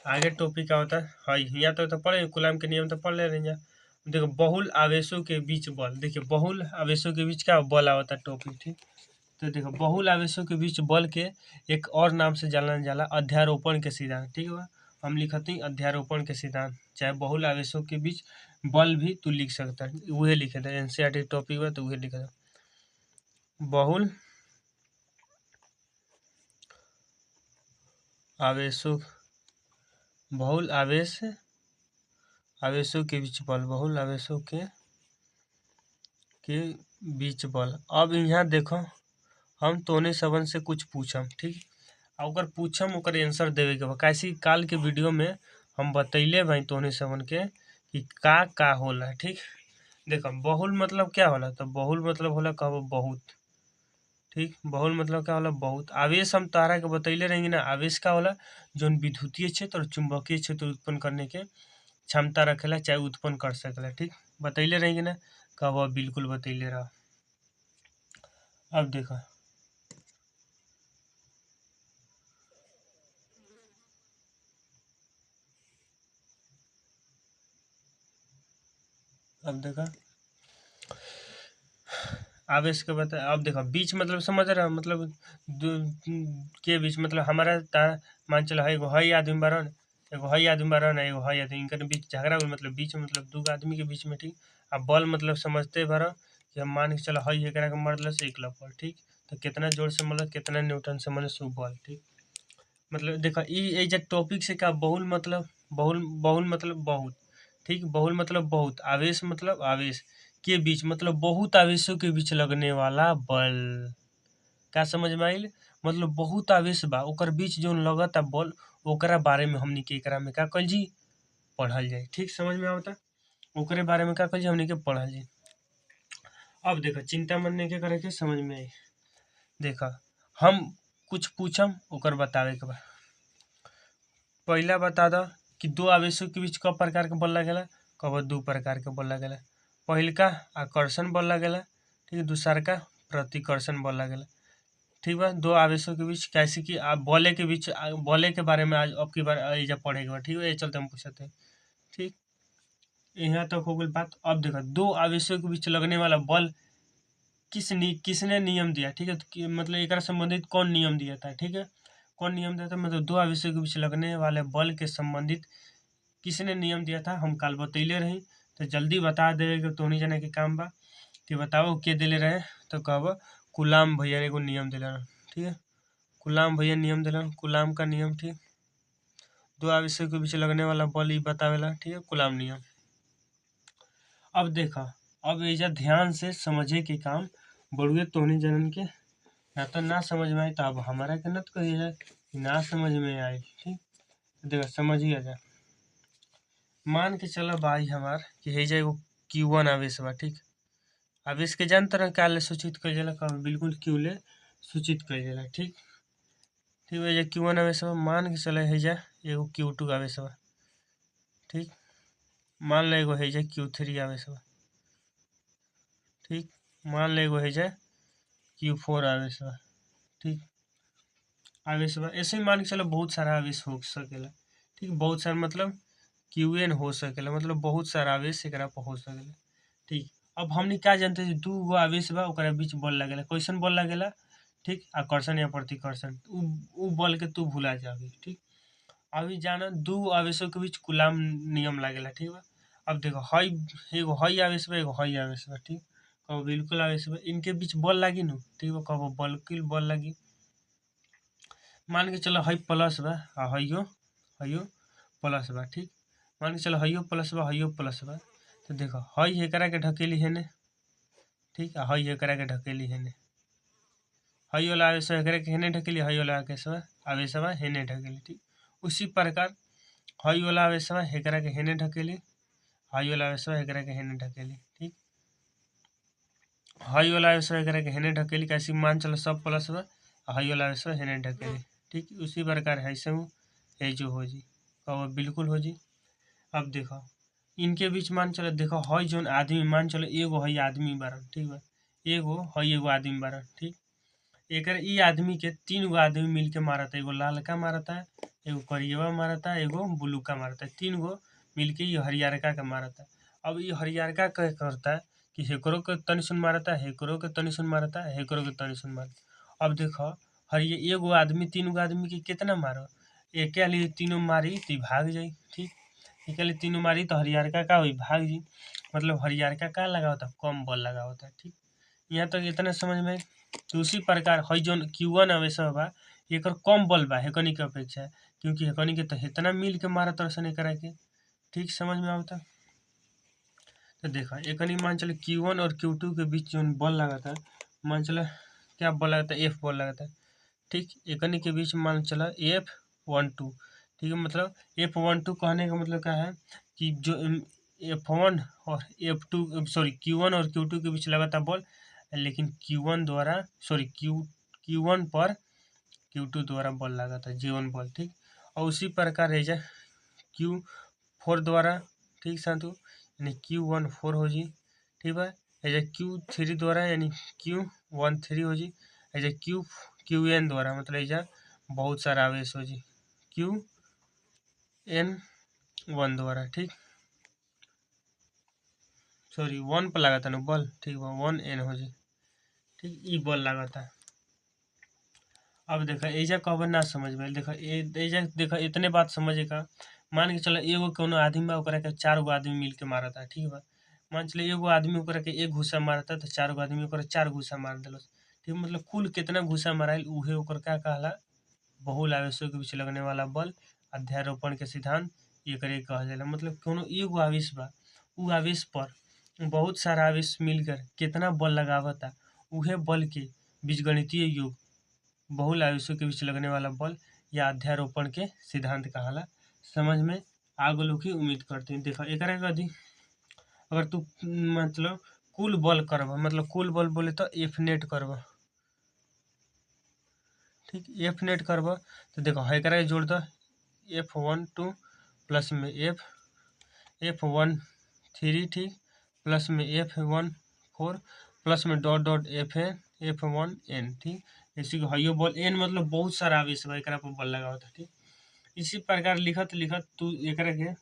आगे टॉपिक आवता है, हई यहाँ तक तो पढ़े कूलाम के नियम तो पढ़ ले रही जा। देखो बहुल आवेशों के बीच बल, देखिए बहुल आवेशों के बीच क्या बल आवता टॉपिक, ठीक। तो देखो बहुल आवेशों के बीच बल के एक और नाम से जानल जाला अध्यारोपण के सिद्धांत, ठीक बा। हम लिखती अध्यारोपण के सिद्धांत, चाहे बहुल आवेशों के बीच बल भी तू लिख सकता है, वही लिखे था एनसीईआरटी टॉपिक बा तो वही लिखा था। बहुल आवेशों, बहुल आवेशों के बीच बल, बहुल आवेशों के बीच बल। अब यहाँ देखो हम तोने सबन से कुछ पूछम, ठीक। आ ओकर पूछम ओकर आंसर देवे के बा, कैसे काल के वीडियो में हम बतैले भाई तोने सबन के कि का होला, ठीक। देखो बहुल मतलब क्या होला, तो बहुल मतलब होला कहबो बहुत, ठीक। बहुल मतलब क्या होला, बहुत। आवेश हम तारा के बतैले रहेंगे ना, आवेश का होला जौन विद्युतीय क्षेत्र और चुंबकीय क्षेत्र उत्पन्न करने के क्षमता रखेला, चाहे उत्पन्न कर सकेला, ठीक। बतैले रहेंगे ना, कहबो बिल्कुल बतैले रहा। अब देखो अब देखो आवेश के बता, अब देखो बीच मतलब समझ रहा, मतलब के बीच मतलब हमारा मान चलो है एगो हई आदमी बारन, एगो हई आदमी बारन, एगो हई आदमी, इनके बीच झगड़ा हुआ, मतलब बीच मतलब दो आदमी के बीच में, ठीक। अब बल मतलब समझते बारन कि हम मान के चलो हई एकरा के मरल से एक लपड़, ठीक। तो कितना जोर से मतलब कितना न्यूटन से मतलब सु बल, ठीक। मतलब देखो ई टॉपिक से का बहुल मतलब बहुल मतलब बहुत, ठीक। बहुल मतलब बहुत, आवेश मतलब आवेश के बीच मतलब बहुत आवेशों के बीच लगने वाला बल, का समझ में आइल। मतलब बहुत आवेश बा ओकर बीच जो लगता बल, ओकरा बारे में हमनी के एकरा में का कल जी पढ़ल जाए, ठीक। समझ में आवता, ओकरे बारे में का कल जी हमनी के पढ़ल जाए। अब देखो चिंता मन नहीं के करे के, समझ में आई। देखो हम कुछ पूछम ओकर बतावे के बा। पहला बता दो कि दो आवेशों के बीच क प्रकार के बल लगेला, कब दो प्रकार के बल लगेला। पहिलका आकर्षण बल लगेला, ठीक। दूसरका प्रतिकर्षण बल लगेला, ठीक बा। दो आवेशों के बीच कैसे कि आप बॉले के बीच बॉले के बारे में आज अब की बार जब पढ़ेगा बा, ठीक है, ये चलते हम पूछते हैं, ठीक। यहाँ तक हो गई बात। अब देखो दो आवेशों के बीच लगने वाला बल किसने नियम दिया, ठीक है, तो मतलब एक संबंधित कौन नियम दिया था, ठीक है, कौन नियम दिया था, मतलब दो आवेशों के बीच लगने वाले बल के संबंधित किसने नियम दिया था, हम काल बतैले रही। तो जल्दी बता देवे तो नहीं जाने के काम बा कि बताओ के दिले रहे, तो कहब कूलाम भैया एगो नियम दिला, ठीक है, कूलाम भैया नियम दिला, कूलाम का नियम, ठीक। दो आवेशों के बीच लगने वाला बल ही बतावेला, ठीक है, कूलाम नियम। अब देखा, अब एजा ध्यान से समझे के काम बड़ुए तोहनी जनन के, या तो ना समझ में आए तो अब हमारा के नत कहिए जाए ना समझ में आए, ठीक। देखो समझिए जा, मान के चलो भाई हमार कि है जा एगो Q1 आवेश बा, ठीक। आवेश के जानते रह का ले सूचित कइल जाला, कब बिल्कुल क्यू ले सूचित कइल जाला। ठीक ठीक है, ये Q1 आवेश बा, मान के चले है जा एगो Q2 आवेश बा। ठीक, मान ले एगो है जा Q3 आवेश बा। ठीक, मान ले एगो है जा Q4 आवेश बा। ठीक, आवेश बा ऐसे ही मान के चलो बहुत सारा आवेश हो सकेला। ठीक, बहुत सारा मतलब Qn हो सकेला, मतलब बहुत सारा आवेश एकरा पर हो सकेला। ठीक, अब हमनी क्या जानते हैं, दू गो आवेश बा ओकरा बीच बल लगेला, कैसन बल लगेला। ठीक, आकर्षण या प्रतिकर्षण, उ बल के तू भुला जाबी। ठीक, अभी जाना दू आवेशों के बीच कूलाम नियम लागेला। ठीक बा, अब देखो हई एगो हई आवेश बा, एगो हई आवेश बा। ठीक, कब बिल्कुल आवेश बा, इनके बीच बल लागी नु। ठीक बा, कब बल लागी, मान के चलो हई प्लस बा आ हइयो प्लस बा। ठीक, मान के चलो हइयो प्लस बा, हइयो प्लस बा, तो देखो हई एकरा के ढकेली हेने। ठीक, आ हई एकरा के ढकेली हेने, हई वाला आवेश एकरा के हेने ढकेली, हई वाला आवेश हेने ढकेली। ठीक, उसी प्रकार हई वाला आवेश एकरा के हेने ढकेली, हई वाला आवेश एकरा के हेने ढकेली। ठीक, हई वाला आवेश एकरा के हेने ढकेली, कैसे मान चलो सब प्लस बा, हई वाला आवेश हेने ढकेली। ठीक, उसी प्रकार है ऐसे जो हो जी, कब बिल्कुल हो जी। अब देखो इनके बीच मान चलो, देखो हई जोन आदमी, मान चलो एगो हई आदमी बारन। ठीक बा, एगो आदमी बारन। ठीक, एकर ई आदमी के तीन गो आदमी मिलके मारता, एगो लालका मारता, एगो करियवा मारता, एगो ब्लूका मारता, तीन गो मिलके ये हरियरका के मारता। अब ये हरियरका क्या करता कि हेकरो के तनी सुन मारता, हेकरो के तनी सुन मारता, हेकरो के तनी सुन मारता। अब देखो एगो आदमी तीन गो आदमी के कितना मारो, एक लिए तीनों मारी तो भाग जाई। ठीक, एक लिए तीनों मारी तो हरियरका का हुई भाग जी, मतलब हरियरका का लगा होता, कम बल लगा होता। ठीक, यहाँ तक इतना समझ में। तो उसी प्रकार हई जोन Q1 आवेश बा, एकर कम बल बा हेकनी के अपेक्षा, क्योंकि हेकनी के तो इतना मिल के मारत तरसन एकरा के। ठीक, समझ में आवता। तो देखा एकनी मान चले Q1 और Q2 के बीच जो बल लगाता है, मान चला क्या बल लगाता है, F बल लगाता है। ठीक, एकनी के बीच मान चला F12। ठीक है, मतलब F12 कहने का मतलब क्या है कि जो F1 और F2 सॉरी Q1 और Q2 के बीच लगाता बल, लेकिन Q1 द्वारा सॉरी Q1 पर Q2 द्वारा बल लगाता है, J1 बल। ठीक, और उसी प्रकार है जा Q4 द्वारा। ठीक साधु, यानी Q14 हो जी। ठीक है, ऐसे Q3 द्वारा यानी Q13 हो जी, ऐसे QN द्वारा, मतलब ऐसा बहुत सारा आवेश हो जी QN1 द्वारा। ठीक, सॉरी 1 पर लगाता ना बल। ठीक बा, 1N हो जी। ठीक, ई बल लगाता है। अब देखा ऐजा कब ना समझ में, देखा ऐजा देखा इतने बात समझे का। मान के चलो एगो कोनो आदमी बा, ओकरा के चार गो आदमी मिल के मारता। ठीक बा, मान चलो एगो आदमी ओकरा के एक घुसा मारता, तो चार गो आदमी ओकरा चार घुसा मार दिलस। ठीक, मतलब कुल कितना घुसा माराइल उहे ओकर का कहला, बहुल आवेशों के बीच लगने वाला बल, अध्यारोपण के सिद्धांत एकरे कहल जाला। मतलब कोनो एगो आवेश बा, उ आवेश पर बहुत सारा आवेश मिलकर कितना बल लगावता, उहे बल के बीजगणितीय योग बहुल आवेशों के बीच लगने वाला बल या अध्यारोपण के सिद्धांत कहाला। समझ में आ गलो की उम्मीद करते हैं। देखो एकरा के अधिक अगर तू मतलब कुल बल करबा, मतलब कुल बल बोले तो एफ नेट करबा। ठीक, एफ नेट करबा तो देखो एकरा के जोड़ दो, F12 प्लस में F13। ठीक, प्लस में F14 प्लस में डॉट डॉट F1N। ठीक, इसी को हइयो बल N मतलब बहुत सारा आवेश बा, एकरा पर बल लगा होता। ठीक, इसी प्रकार लिखत लिखत तू एकरा के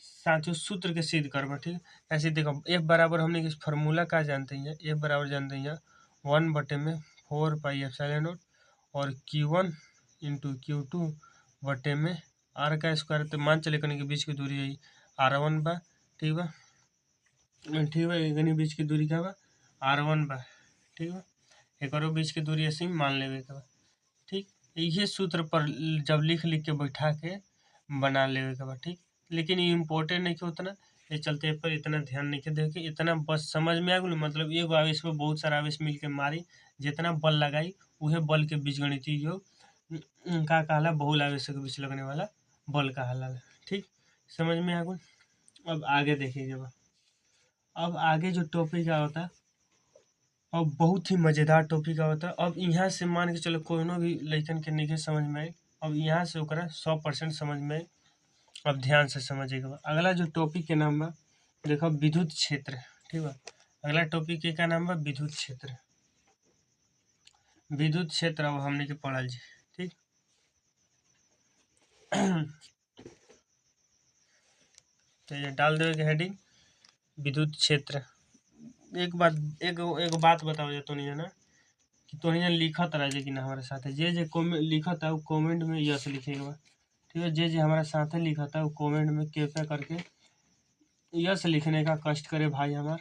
साथ सूत्र के सिद्ध करबा। ठीक, ऐसे देखो F बराबर हमने इस फार्मूला का जानते हैं, F बराबर जानते हैं 1/4 पाई एप्सिलॉन नॉट, और Q1 इंटू Q2 बटे में R का स्क्वायर। तो मान चले कनी के बीच की दूरी है R1 बा। ठीक बा, ठीक बा, कनी बीच की दूरी का बा R1 बा। ठीक बा, एकरो बीच की दूरी ऐसे ही मान लेवे के बा। ठीक, इहे सूत्र पर जब लिख लिख के बैठा के बना लेवे के बा। ठीक, लेकिन ये इम्पोर्टेंट नहीं कि उतना, ये चलते पर इतना ध्यान नहीं के दे के, इतना बस समझ में आ गया। मतलब एगो आवेश पे बहुत सारा आवेश मिल के मारी, जितना बल लगाई उहे बल के बीजगणितीय योग का कहला, बहुल आवेशों के बीच लगने वाला बल कहला। ठीक, समझ में आ गया। अब आगे देखिए, जब अब आगे जो टॉपिक क्या होता है, और बहुत ही मज़ेदार टॉपिक होता है। अब यहाँ से मान के चलो कोनो भी लइकन के नहीं समझ में आई, अब यहाँ से ओकरा 100% समझ में आई। अब ध्यान से समझिएगा। अगला जो टॉपिक के नाम बा देखो विद्युत क्षेत्र, ठीक बा। अगला टॉपिक के का नाम बा विद्युत क्षेत्र। विद्युत क्षेत्र अब हमने के पढ़ल जी, ठीक। तो ये डाल देवे के हेडिंग विद्युत क्षेत्र। एक बात बताओ जा तो नहीं है ना कि तो नहीं लिखत रह जे कि ना हमारे साथ जे जे लिखत है वो कमेंट में यस लिखेगा, ठीक है। जे जे हमारे साथ लिखत है वो कमेंट में कृपया करके यस लिखने का कष्ट करे भाई हमार,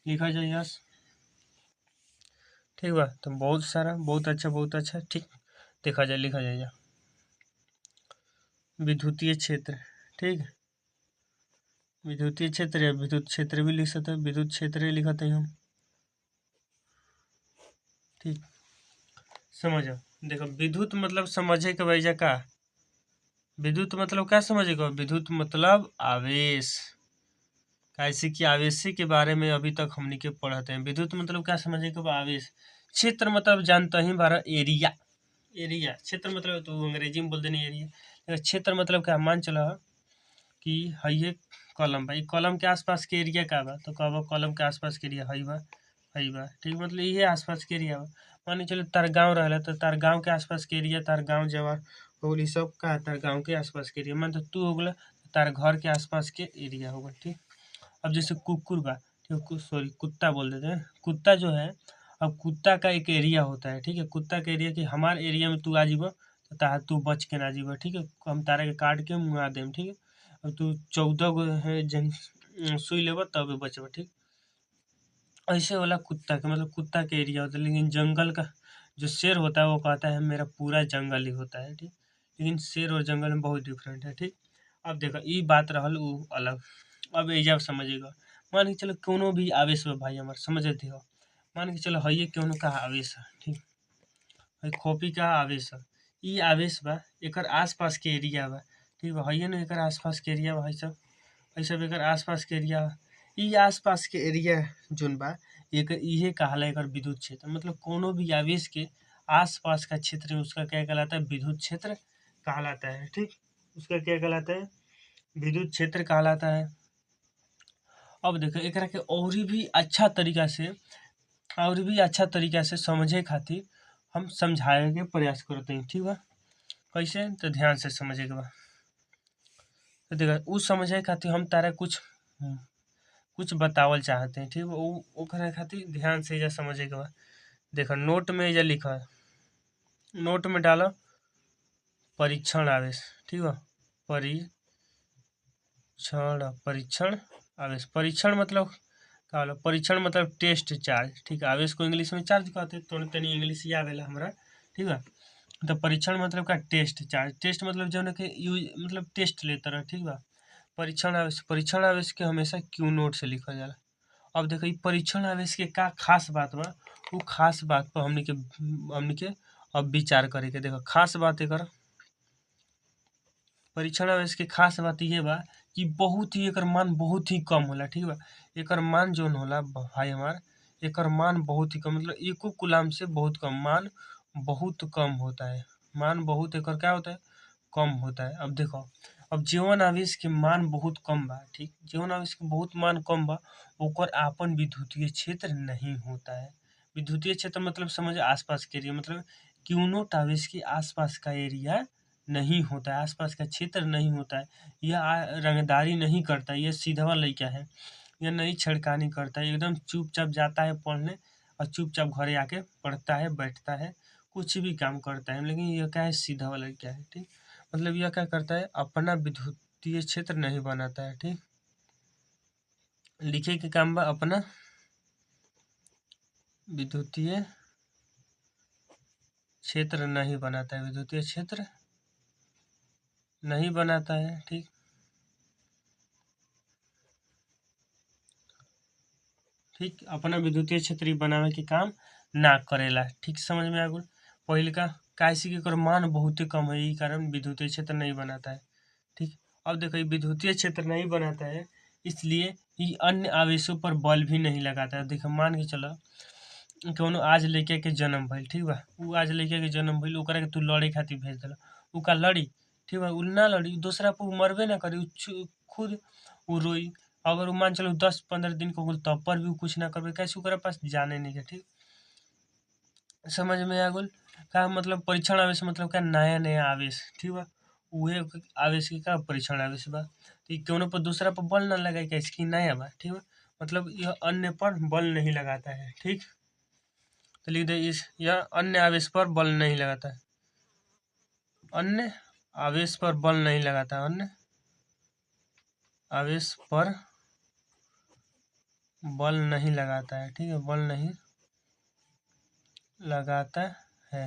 लिखा जाए यस, ठीक बा। तो बहुत सारा बहुत अच्छा, ठीक। देखा जाए लिखा जाए विद्युतीय क्षेत्र, ठीक। विद्युतीय क्षेत्र या विद्युत क्षेत्र भी लिख सकते हैं, विद्युत क्षेत्र लिखते हैं हम, ठीक। समझो देखो विद्युत मतलब समझे के वजह का, विद्युत मतलब क्या समझेगा, विद्युत मतलब आवेश, कैसे कि आवेश के बारे में अभी तक हमने के पढ़ते हैं। विद्युत मतलब क्या समझेगा, आवेश। क्षेत्र मतलब जानता ही बारा एरिया, एरिया। क्षेत्र मतलब तो अंग्रेजी में बोल देने एरिया। क्षेत्र मतलब क्या, मान चलो कि है कॉलम भाई, कॉलम के आसपास के एरिया का बा, तो कहब कॉलम के आसपास के एरिया हई बा, ठीक। मतलब ये आसपास के एरिया बा। मान चलो तार गाँव रहा तो तार गाँव के आसपास के एरिया, तार गाँव जवार हो गई सब का तार गाँव के आसपास के एरिया। मान तो तू हो गला तार घर के आसपास के एरिया हो गल, ठीक। अब जैसे कुकुर बा, ठीक, सॉरी कुत्ता बोल देते हैं, कुत्ता जो है, अब कुत्ता का एक एरिया होता है, ठीक है। कुत्ता का एरिया कि हमारे एरिया में तू आ जीबो तो तार तू बच के ना जीबो, ठीक है। हम तारा के काट के मुआ देम, ठीक है। अब तू 14 गो है जन सुई लेबो तब बचबो, ठीक। ऐसे वाला कुत्ता का मतलब कुत्ता के एरिया होता है। लेकिन जंगल का जो शेर होता है वो कहता है मेरा पूरा जंगल ही होता है, ठीक। लेकिन शेर और जंगल में बहुत डिफरेंट है, ठीक। अब देखो ये बात रहल उ अलग। अब एजा समझिएगा, मान के चलो कोनो भी आवेश में भाई हमारे समझते हो, मान के चलो है कोनो का आवेश है, ठीक है। कॉपी का आवेश है, ये आवेश बा एकर आसपास के एरिया बा, ठीक बा। है ना एकर आसपास के एरिया बा, है सब एकर आसपास के एरिया। ई आसपास के एरिया जोन बा एक इहे कहाला एकर विद्युत क्षेत्र। मतलब कोनो भी आवेश के आसपास का क्षेत्र उसका क्या कहलाता है, विद्युत क्षेत्र कहलाता है, ठीक। उसका क्या कहलाता है, विद्युत क्षेत्र कहलाता है। अब देखो एकरा के और भी अच्छा तरीका से समझे खातिर हम समझाए के प्रयास करते हैं, ठीक बा। कैसे, तो ध्यान से समझे के बा। तो देखो उ समझे खातिर हम तारा कुछ बतावल चाहते हैं, ठीक बा। ओकरा खातिर ध्यान से एजा समझे के बा। देखो नोट में एजा लिखा है, नोट में डालो परीक्षण आवेश, ठीक बा। परीक्षण आवेश। परीक्षण मतलब का होला, परीक्षण मतलब टेस्ट चार्ज, ठीक है। आवेश को इंग्लिश में चार्ज कहते हैं, तो तनी इंग्लिश ही आवेला हमरा, ठीक है। तो परीक्षण मतलब का टेस्ट चार्ज, टेस्ट मतलब जो के यूज मतलब टेस्ट लेता रह, ठीक बा। परीक्षण आवेश के हमेशा क्यू नोट से लिखल जाला। अब देखो परीक्षण आवेश के का खास बात बा, वो खास बात पर हमनी के अब विचार करे के। देखो खास बात एकर परीक्षण आवेश के खास बात ये बा कि बहुत ही एकर मान बहुत ही कम होला, ठीक बा। एकर मान जोन होला भाई हमार, एकर मान बहुत ही कम, मतलब एको कूलाम से बहुत कम, मान बहुत कम होता है। मान बहुत एकर क्या होता है, कम होता है। अब देखो अब जीवन आवेश के मान बहुत कम बा, ठीक। जीवन आवेश के बहुत मान कम बा, ओकर आपन विद्युतीय क्षेत्र नहीं होता है। विद्युतीय क्षेत्र मतलब समझ आसपास के एरिया, मतलब क्यूनोट आवेश के आसपास का एरिया नहीं होता है, आसपास का क्षेत्र नहीं होता है। यह रंगदारी नहीं करता, यह सीधा लड़का है, यह नहीं छेड़खानी करता है, एकदम चुपचाप जाता है पढ़ने और चुपचाप घरे आके पढ़ता है, बैठता है, कुछ भी काम करता है। लेकिन यह क्या है, सीधा वाला लड़का है, ठीक। मतलब यह क्या करता है, अपना विद्युतीय क्षेत्र नहीं बनाता है, ठीक। लिखे के काम बा अपना विद्युतीय क्षेत्र नहीं बनाता है, विद्युतीय क्षेत्र नहीं बनाता है, ठीक। ठीक अपना विद्युतीय क्षेत्र बनावे के काम ना करेला, ठीक। समझ में आ गल। पहले का कैसे कि एकर मान बहुत ही कम है, यही कारण विद्युतीय क्षेत्र नहीं बनाता है, ठीक। अब देखो ये विद्युतीय क्षेत्र नहीं बनाता है, इसलिए ये अन्य आवेशों पर बल भी नहीं लगाता है। देखो मान के चलो कौनो आज लड़के के जन्म भइल, ठीक बा, उ आज लड़के के जन्म भइल, ओकरा के तू लड़े खातिर भेज देला, उ का लड़ी, ठीक बा, उ ना लड़ी, दूसरा पे उ मरबे ना करी, खुद उ रोई। अगर उ मान चलो 10-15 दिन के हो गइल तब पर भी उ कुछ ना करबे, कैसे ओकरा पास जाने नहीं है, ठीक। समझ में आ गइल का मतलब परीक्षण आवेश मतलब का नया नया आवेश, ठीक बा, उहे आवेश के का परीक्षण आवेश बा। तो इ कौनो पर दूसरा पर बल ना लगाए, कैसे कि नया बा, ठीक बा, मतलब यह अन्य पर बल नहीं लगाता है, ठीक। तो लिख दे इस यह अन्य आवेश पर बल नहीं लगाता है, अन्य आवेश पर बल नहीं लगाता, अन्य आवेश पर बल नहीं लगाता है, ठीक है, बल नहीं लगाता है।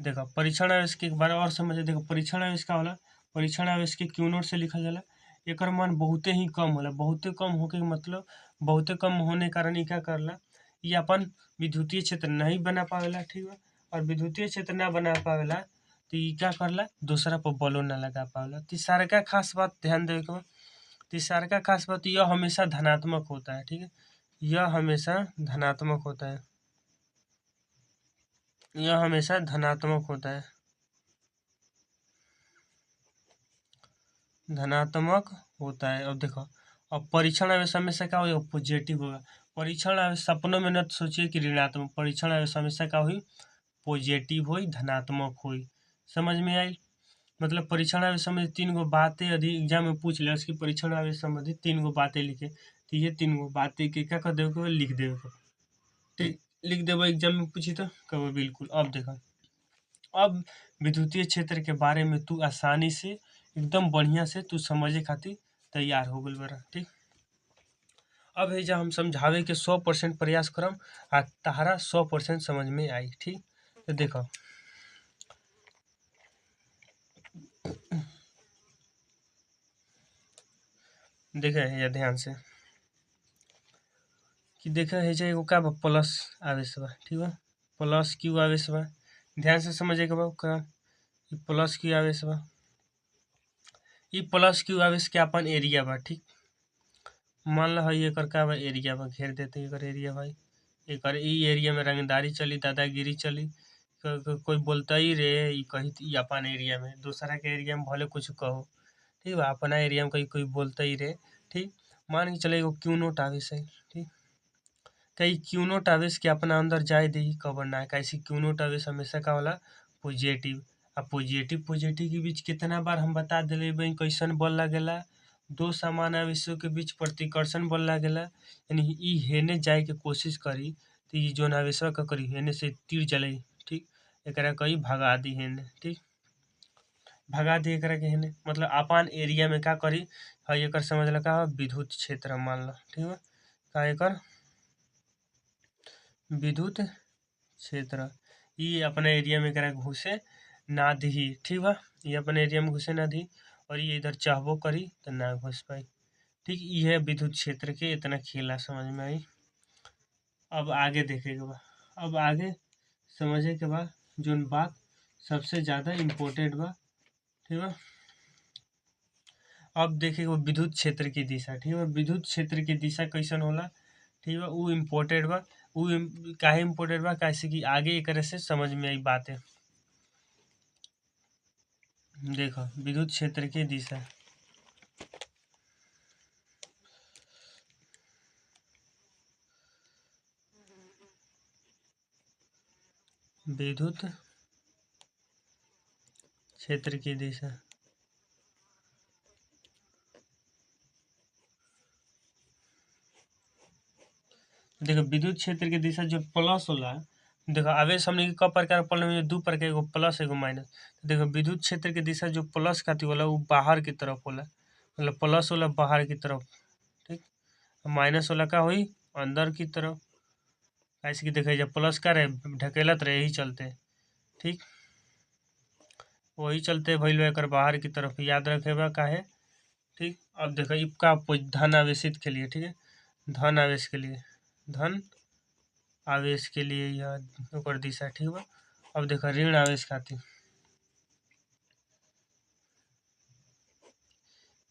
देखो परीक्षण आवेश के एक बार और समझे, देखो परीक्षण आवेश का होला, परीक्षण आवेश के क्यू नोट से लिखल जाला, एकर मान बहुते ही कम होला, बहुते कम होके मतलब बहुते कम होने कारण ई क्या करला, ये अपन विद्युतीय क्षेत्र नहीं बना पावेला, ठीक बा, और विद्युतीय क्षेत्र ना बना पावेला तो ये क्या करला, दूसरा पर बलो ना लगा पावेला। तीसरा का खास बात ध्यान देवे के बा, तीसरा का खास बात यह हमेशा धनात्मक होता है, ठीक है, यह हमेशा धनात्मक होता है, यह हमेशा धनात्मक होता है, धनात्मक होता है। अब देखो, अब परीक्षण आवेश हमेशा क्या होगा, पॉजिटिव होगा। परीक्षण आवेश सपनों में न सोचिए कि ऋणात्मक, परीक्षण आवेश हमेशा क्या हुई, पॉजिटिव हुई, धनात्मक हुई। समझ में आई, मतलब परीक्षण आवेश संबंधित 3 गो बातें यदि एग्जाम में पूछ ले, उसकी परीक्षण आवेश संबंधित 3 गो बातें लिखे, तो ये 3 गो बातें के क्या कर देवे, लिख देवे, ठीक, लिख देवे, एग्जाम में पूछी तो कहो बिल्कुल। अब देखो, अब विद्युतीय क्षेत्र के बारे में तू आसानी से एकदम बढ़िया से तू समझे खातिर तैयार हो गइल बारा, ठीक। अब है जब हम समझावे के 100% प्रयास करम आ तहरा 100% समझ में आई, ठीक। तो देखो देखे है ध्यान से कि देखे है एगो का बा प्लस आवेश बा, ठीक बा, प्लस क्यू आवेश बा, ध्यान से समझे के बा का प्लस क्यू आवेश बा, ई प्लस क्यू आवेश के अपन एरिया बा, ठीक। मान लो है एकर का बा एरिया बा, घेर देते एकर एरिया भाई, एकर ई एरिया में रंगदारी चली, दादागिरी चली, कोई बोलता ही रे ई कही ई अपन एरिया में, दूसरा के एरिया में भले कुछ कहो, ठीक बा, अपना एरिया में कोई कोई बोलता ही रे, ठीक। मान के चले एगो क्यू नोट आवेश है, ठीक, कई क्यू नोट आवेश के अपना अंदर जाए दे कबर ना, कैसे क्यू नोट आवेश हमेशा का होला पॉजिटिव, आ पॉजिटिव पॉजिटिव के बीच कितना बार हम बता दिले भाई कैसन बल लागेला, दो समान आवेशों के बीच प्रतिकर्षण बल लागेला, यानी ई हेने जाए के कोशिश करी तो ई जोन आवेशवा का करी हेने से तीर चले, ठीक, एकरा कई भगा दी हेने, ठीक, भगा दी एकरा के हेने, मतलब अपन एरिया में का करी है, एकर समझला का विद्युत क्षेत्र मान लो, ठीक बा, का एकर विद्युत क्षेत्र, ये अपने एरिया में करा घुसे ना दी, ठीक बा, ये अपने एरिया में घुसे ना दी, और ये इधर चाहबो करी तो ना घुस पाई, ठीक। ये है विद्युत क्षेत्र के इतना खेला, समझ में आई। अब आगे देखे के बा, अब आगे समझे के बा जोन बात सबसे ज़्यादा इम्पोर्टेंट बा, ठीक बा। अब देखे वो विद्युत क्षेत्र की दिशा, ठीक है, विद्युत क्षेत्र की दिशा कैसन होला, ठीक बा, वो इम्पोर्टेंट बा, वो काहे इम्पोर्टेंट बा, कैसे कि आगे एक से समझ में आई बातें। देखो विद्युत क्षेत्र की दिशा, विद्युत क्षेत्र की दिशा, देखो विद्युत क्षेत्र की दिशा जो प्लस होला, देखो आवेश हमने क प्रकार पढ़ले में, दो प्रकार, एगो प्लस एगो माइनस। देखो विद्युत क्षेत्र की दिशा जो प्लस खातिर होला वो बाहर की तरफ होला, मतलब प्लस होला बाहर की तरफ, ठीक, माइनस होला का हुई अंदर की तरफ, ऐसे कि देखे जब प्लस का रहे ढकेलत रहे यही चलते, ठीक, वही चलते भइल बा एकर बाहर की तरफ, याद रखे बा काहे, ठीक। अब देखो ई का धन आवेशित के लिए, ठीक है, धन आवेश के लिए, धन आवेश के लिए यह ओकर दिशा, ठीक बा। अब देखो ऋण आवेश खातिर,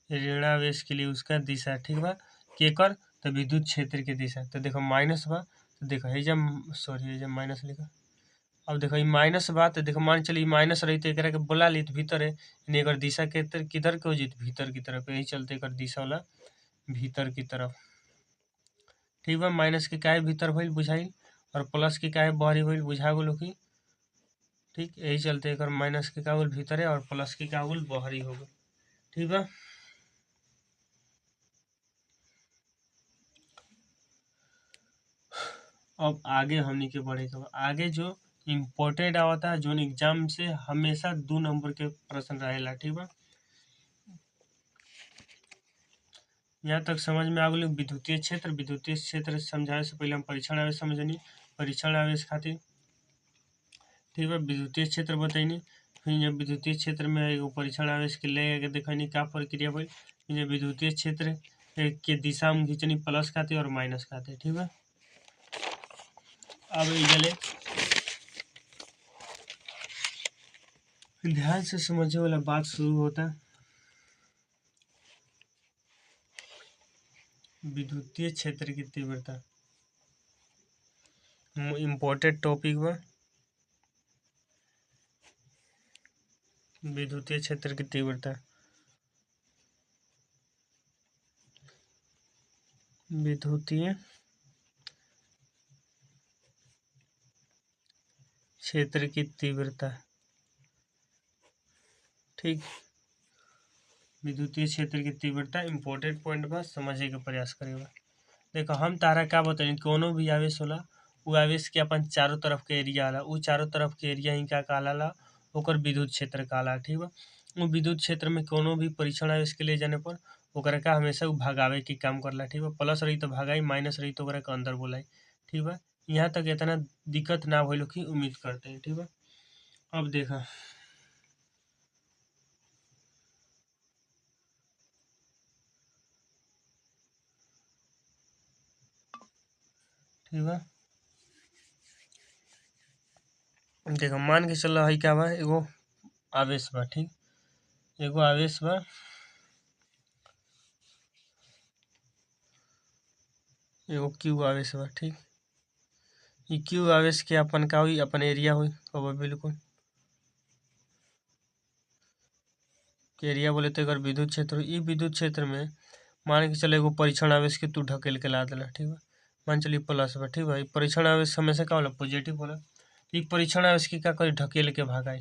ऋण आवेश के लिए उसका दिशा, ठीक बा, केकर तो विद्युत क्षेत्र की दिशा, तो देखो माइनस बा तो देखो है जब सॉरी है जब माइनस लिखा। अब देखो ये माइनस बात है, देखो मान चलिए माइनस रही तो एकरा के बोला ली तो भीतर है, यानी एकर दिशा के किधर के हो जी भीतर की तरफ, यही चलते एकर दिशा वाला भीतर की तरफ। ठीक बा, माइनस के काहे भीतर भइल बुझाइल और प्लस के काहे बाहरी भइल बुझा गेलो कि। ठीक, यही चलते एकर माइनस के का होल भीतर है और प्लस के का होल बाहरी हो गए। ठीक बा, अब आगे हमनी के बढ़े के बा। आगे जो इम्पोर्टेंट आवता है जो एग्जाम से हमेशा 2 नंबर के प्रश्न रहेला। ठीक बा, यहाँ तक समझ में आ गई। विद्युतीय क्षेत्र समझावे से पहले हम परीक्षण आवेश समझनी, परीक्षण आवेश खातिर। ठीक है, विद्युतीय क्षेत्र बताइनी, फिर जब विद्युतीय क्षेत्र में एगो परीक्षण आवेश के ले के देखनी का प्रक्रिया भइल, फिर विद्युतीय क्षेत्र के दिशा में खींचनी प्लस खातिर और माइनस खातिर। ठीक है, अब इजले ध्यान से समझे वाला बात शुरू होता है। विद्युतीय क्षेत्र की तीव्रता इम्पोर्टेंट टॉपिक बा। विद्युतीय क्षेत्र की तीव्रता, विद्युतीय क्षेत्र की तीव्रता। ठीक, विद्युतीय क्षेत्र की तीव्रता इम्पोर्टेंट पॉइंट बा, समझे के प्रयास करेगा। देखो हम तारा का बताइए, कोनो भी आवेश होला वो आवेश के अपन चारों तरफ के एरिया होला, वो चारों तरफ के एरिया ही क्या कहलाला, ओकर विद्युत क्षेत्र कहला। ठीक बा, वो विद्युत क्षेत्र में कोनो भी परीक्षण आवेश के ले जाने पर ओकरा का हमेशा वो भगावे के काम करला। ठीक बा, प्लस रही तो भगाई, माइनस रही तो ओकरा के अंदर बोलाई। ठीक बा, यहाँ तक इतना दिक्कत ना भइलो की उम्मीद करते हैं। ठीक बा, अब देखा ठीक बा, देखो मान के चल है क्या बा, एगो आवेश बा। ठीक, एगो आवेश बा, एगो क्यू आवेश बा। ठीक, ई क्यू आवेश के अपन का हुई, अपन एरिया हुई कब बिल्कुल के एरिया बोले तो एकर विद्युत क्षेत्र हुई। ई विद्युत क्षेत्र में मान के चले एगो परीक्षण आवेश के तू ढकेल के ला देला। ठीक बा, मान चलिए प्लस बा। ठीक बा, ई परीक्षण आवेश हमेशा का होला पॉजिटिव होला। ई परीक्षण आवेश के का करी ढकेल के भगाई।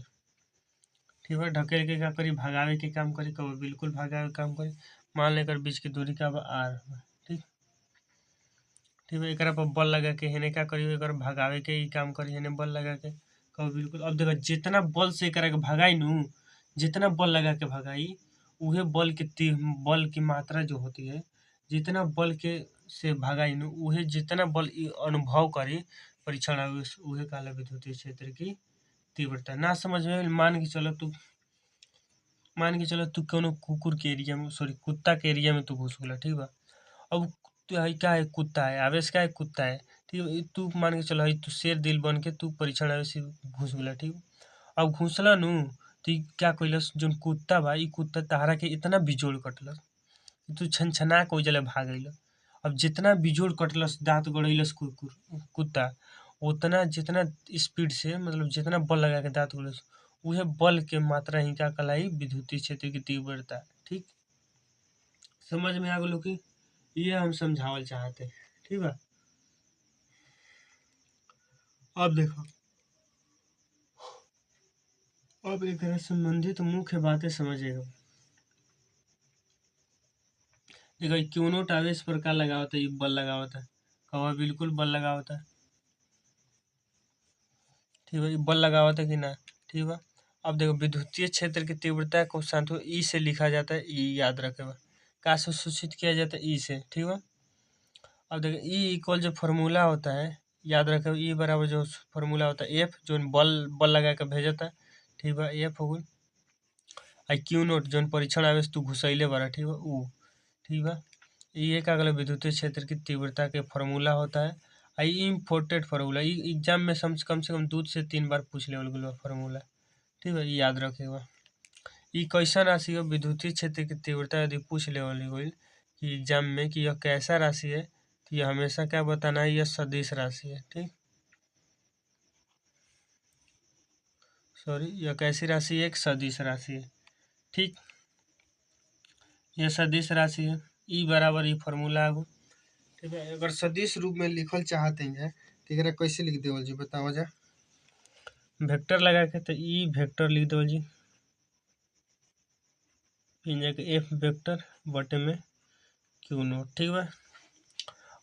ठीक बा, ढकेल के का करी भगावे के काम करी, कब बिल्कुल भगावे के काम करी। मान लेकर बीच की दूरी का बा आर। ठीक, ठीक है, एकरा पर बल लगा के हेने का करी एकर भगावे के ही काम करी, हेने बल लगा के कब बिल्कुल। अब देखो जितना बल से एकरा के भगाई नू, जितना बल लगा के भगाई उहे बल की मात्रा जो होती है, जितना बल के से भगाई नू उहे जितना बल अनुभव करी परीक्षण आवेश उहे कहला विद्युतीय क्षेत्र की तीव्रता। ना समझ में मान के चलो तू कोनो कुकुर के एरिया में सॉरी कुत्ता के एरिया में तू घुस गेला। ठीक बा, अब तो है क्या है, कुत्ता है, आवेश का है कुत्ता है। ठीक है, तू मान के चलो है तू शेर दिल बन के तू परीक्षण आवेश से घुस गेला। ठीक, अब घुसला नू तो ई क्या कइलस, जोन कुत्ता बा ई कुत्ता तहरा के इतना बिजोड़ कटलस तू छनछना के ओइजले भाग गइल। अब जितना बिजोड़ कटलस दांत गड़इलस कुत्ता, उतना जितना स्पीड से मतलब जितना बल लगा के दांत गड़इलस उहे बल के मात्रा ही क्या कहलाई विद्युतीय क्षेत्र की तीव्रता। ठीक, समझ में आ गलो कि ये हम समझावल चाहते हैं। ठीक बा, अब देखो अब एकरा संबंधित मुख्य बातें समझेगा। देखो ई क्यों नोट आवेश पर का लगावता है, बल लगावता है, कवा बिल्कुल बल लगावता है। ठीक है, बल लगावता है कि ना। ठीक बा, अब देखो विद्युतीय क्षेत्र की तीव्रता को साथ ई से लिखा जाता है, ई याद रखे बा, का से सूचित किया जाता है ई से। ठीक बा, अब देखो ई इक्वल जो फार्मूला होता है याद रखे, ई बराबर जो फार्मूला होता है एफ जो बल लगा के भेजता है। ठीक बा, एफ हो गई आई क्यू नोट जो परीक्षण आवेश तू घुसैले बारा। ठीक बा, ऊ। ठीक बा, ये का कहला विद्युतीय क्षेत्र की तीव्रता के फार्मूला होता है। आई इम्पोर्टेंट फार्मूला एग्जाम में कम से कम 2 से 3 बार पूछ लेवल गइल बा फार्मूला। ठीक है, याद रखेगा। ई कैसा राशि है विद्युतीय क्षेत्र की तीव्रता यदि पूछ लेवल गइल कि एग्जाम में कि यह कैसा राशि है तो ये हमेशा क्या बताना है, ये सदिश राशि है। ठीक, सॉरी, यह कैसी राशि है, एक सदिश राशि है। ठीक, यह सदिश राशि है। ई बराबर ई फॉर्मूला आगो। ठीक है, अगर सदिश रूप में लिखल चाहते हैं तो एकरा कैसे लिख देवल जी, बताओ जा। वेक्टर लगा के तो ई वेक्टर लिख देवल जी, एफ वेक्टर बटे में क्यू नोट। ठीक बा,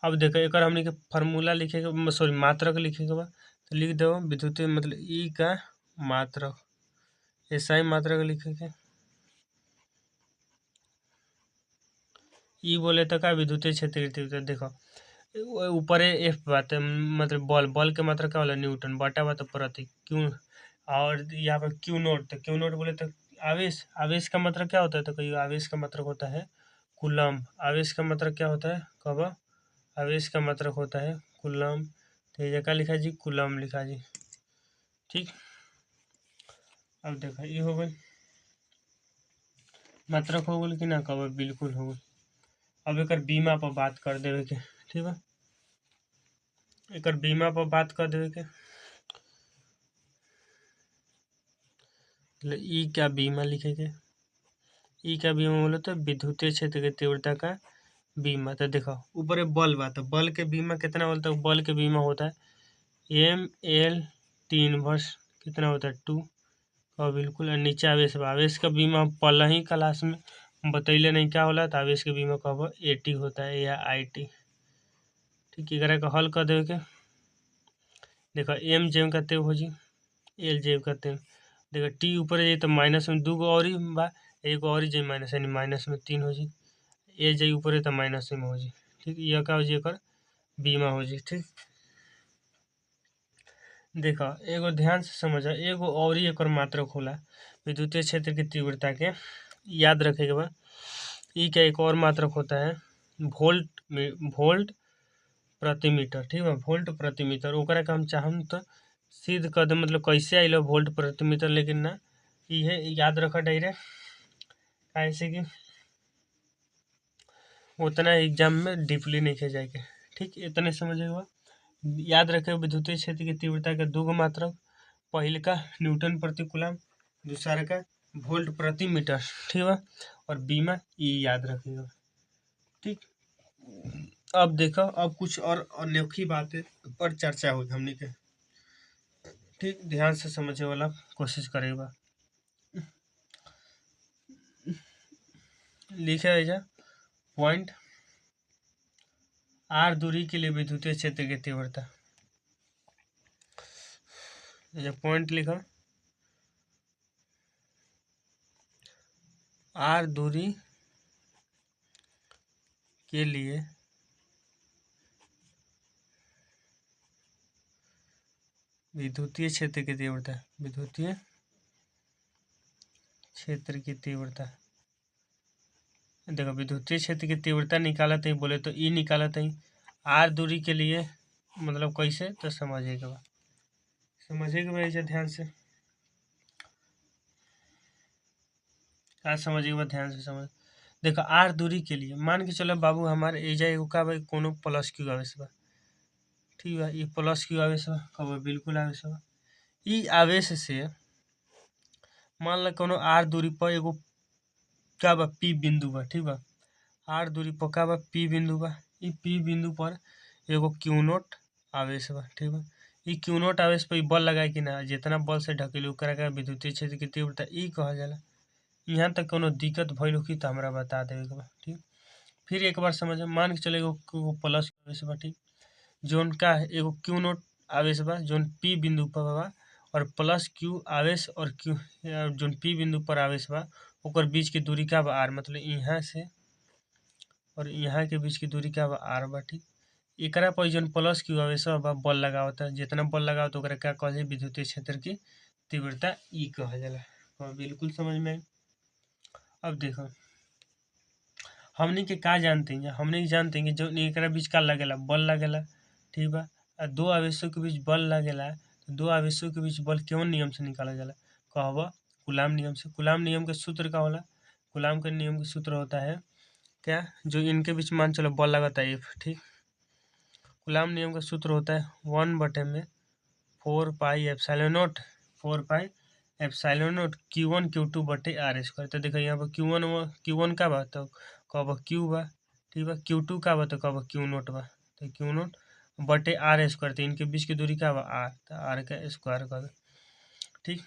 अब देखो एक हमने के फार्मूला लिखेगा, सॉरी मात्रक लिखेगा बा, तो लिख दो विद्युतीय मतलब ई का मात्रक, ऐसा ही मात्रक लिखेंगे। ई बोले तो का विद्युतीय क्षेत्र की तीव्रता, देखो ऊपर एफ बात है, मतलब बॉल के मात्रा क्या होला, न्यूटन, बटा बात प्रति, क्यों, और यहाँ पर क्यू नोट, तो क्यू नोट बोले तो आवेश, आवेश का मतलब क्या होता है, तो कहीं आवेश का मतलब होता है कूलम, आवेश का मतलब क्या होता है, कब, आवेश का मतलब होता है कूलम, तो ये क्या लिखा जी, कूलम लिखा जी। ठीक, अब देखो ये हो गई मात्रक हो गई कि ना, कब, बिल्कुल हो गई। अब एक बीमा पर बात कर देवे के। ठीक है, एक बीमा पर बात कर देवे के, ई क्या बीमा लिखेंगे, ई क्या बीमा बोले तो विद्युतीय क्षेत्र की तीव्रता का बीमा। तो देखो ऊपर बल बा, तो बल के बीमा कितना बोलता है, बल के बीमा होता है एम एल टी इनवर्स कितना होता है 2, और बिल्कुल, और नीचे आवेश बा, आवेश का बीमा पहले ही क्लास में बतैले नहीं क्या होला, तो आवेश के बीमा कब एटी होता है या आई टी। ठीक, एकरा का हल कर देवे के, देखो एम जेम का तेव हो जी, एल जेम का तेव, देखो टी ऊपर जाइए तो माइनस में 2 और ही बा, एक और ही जाइए माइनस, यानी माइनस में 3 हो जी, ए जाइए ऊपर है तो माइनस में हो जी। ठीक, यह का हो जी, एकर बीमा हो जी। ठीक, देखो एगो ध्यान से समझो, एगो और ही एक मात्रक होला विद्युतीय क्षेत्र की तीव्रता के, याद रखेगा बा, ई का एक और मात्रक होता है वोल्ट वोल्ट प्रति मीटर। ठीक है, वोल्ट प्रति मीटर, ओकरा का हम चाहम तो सिद्ध कर दे, मतलब कैसे आइल वोल्ट प्रति मीटर, लेकिन ना ये याद रखा डायरेक्ट, ऐसे कि उतना एग्जाम में डीपली नहीं खे जाएगा। ठीक, इतने समझेगा, याद रखे विद्युतीय क्षेत्र की तीव्रता के दो मात्रक, पहले का न्यूटन प्रति कूलम, दूसरा का वोल्ट प्रति मीटर। ठीक है, और बीमा ये याद रखेगा। ठीक, अब देखो, अब कुछ और अनोखी बातें पर चर्चा हुई हमने के। ठीक, ध्यान से समझने वाला कोशिश करेगा, लिखे ऐसा पॉइंट आर दूरी के लिए विद्युतीय क्षेत्र की तीव्रता, पॉइंट लिखो, आर दूरी के लिए विद्युतीय क्षेत्र की तीव्रता, विद्युतीय क्षेत्र की तीव्रता, देखो विद्युतीय क्षेत्र की तीव्रता निकालत ही बोले तो ई निकालत ही, आर दूरी के लिए मतलब कैसे, तो समझिएगा ऐसे ध्यान से, क्या समझिएगा, ध्यान से समझ। देखो आर दूरी के लिए मान के चलो बाबू, हमारे एजा एगो का भाई कोनो प्लस क्यू आवेश बा, ठीक है, ये प्लस क्यू आवेश बा, कब बिल्कुल आवेश बा, ई आवेश से मान लो कोनो आर दूरी पर एगो का बा पी बिंदु बा, ठीक बा, आर दूरी पर का बा पी बिंदु बा, ई पी बिंदु पर एगो क्यू नोट आवेश बा। ठीक बा, ई क्यू नोट आवेश पर बल लगाए कि ना, जितना बल से ढकेली ओकरा का विद्युतीय क्षेत्र की तीव्रता ई कहल जाला। यहाँ तक कोनो दिक्कत भइल होखी तो हमरा बता देवे के बा। ठीक, फिर एक बार समझ, मान के चले एगो प्लस आवेश बा, ठीक, जोन का एगो क्यू नोट आवेश बा जोन पी बिंदु पर बा, और प्लस क्यू आवेश और क्यू जोन पी बिंदु पर आवेश बा, ओकर बीच की दूरी का बा आर, मतलब यहाँ से और यहाँ के बीच की दूरी का बा आर बा। ठीक, एकरा पर जोन प्लस क्यू आवेश बा बल लगावता, जितना बल लगावता ओकरा क्या कहल जाला, विद्युतीय क्षेत्र की तीव्रता ई कहल जाला। हाँ, बिल्कुल समझ में आई। अब देखो हमनी के का जानते हैं, हमनी के जानते हैं कि जो एकरा बीच का लगेला बल लगेला, ठीक बा, आ दो आवेशों के बीच बल लगेला, तो दो आवेशों के बीच बल कौन नियम से निकाला जाला, कहवा कूलाम नियम से। कूलाम नियम के सूत्र का होला, कूलाम के नियम का सूत्र होता है क्या, जो इनके बीच मान चलो बल लगाता है एफ, ठीक, कूलाम नियम का सूत्र होता है 1/4 pi epsilon not Q1 Q2 बटे R स्क्वायर। तो देखो यहाँ पर Q1 का बा तो कब Q बा, ठीक बा, Q2 का बा तो कब Q0 बा, तो Q0 बटे R स्क्वायर। तो इनके बीच की दूरी का बा R, तो R का स्क्वायर कर दो, ठीक।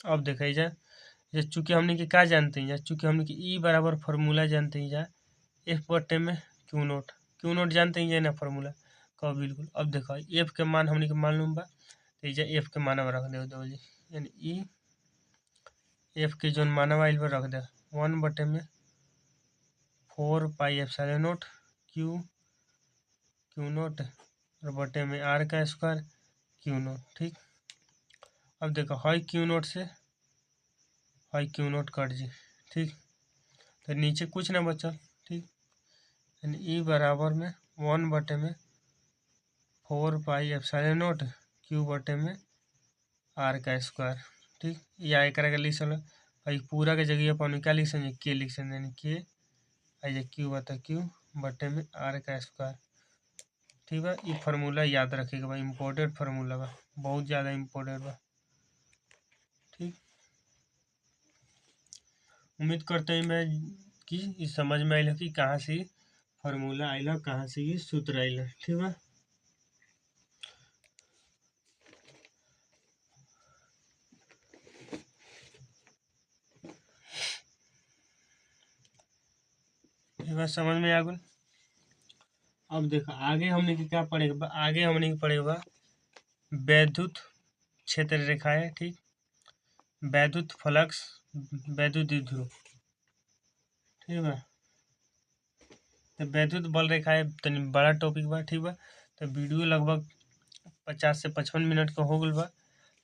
अब देखा जाए ये चूँकि हमने कि क्या जानते हैं, चूँकि हमने कि ई बराबर फार्मूला जानते हैं जा एफ बटे में Q0 जानते हैं ना फार्मूला का, बिल्कुल। अब देखो एफ के मान हमने के मालूम बा, तो ये एफ के मानव रख दो जी, यानी ई एफ के जो मानव आइल पर रख दे 1/4 पाई एप्सिलॉन नॉट Q0 और बटे में R का स्क्वायर Q0, ठीक। अब देखो हाई Q0 से हाई Q0 कट जी, ठीक। तो नीचे कुछ ना बचल, ठीक। यानी ई बराबर में 1/4 पाई एप्सिलॉन नॉट Q बटे में R का स्क्वायर, ठीक। या एक लिख सकल पूरा के जगह अपन क्या लिख सकते के लिख सकते, यानी के आई Q बता Q बटे में R का स्क्वायर, ठीक बा। ये फार्मूला याद रखेगा भाई, इम्पोर्टेंट फार्मूला बा, बहुत ज़्यादा इम्पोर्टेंट बा, ठीक। उम्मीद करते हैं मैं कि इस समझ में आइल कि कहाँ से फार्मूला आइल, कहाँ से ये सूत्र आइल, ठीक बा। समझ में आ गई। अब देखो आगे हमने क्या पढ़ेगा, आगे हमने पढ़ेगा वैद्युत क्षेत्र रेखा है, ठीक। वैद्युत फ्लक्स, वैद्युत द्विध्रुव, ठीक है। तो वैद्युत बल रेखा है तो बड़ा टॉपिक बा, ठीक बा। तो वीडियो लगभग 50 से 55 मिनट का हो गल बा।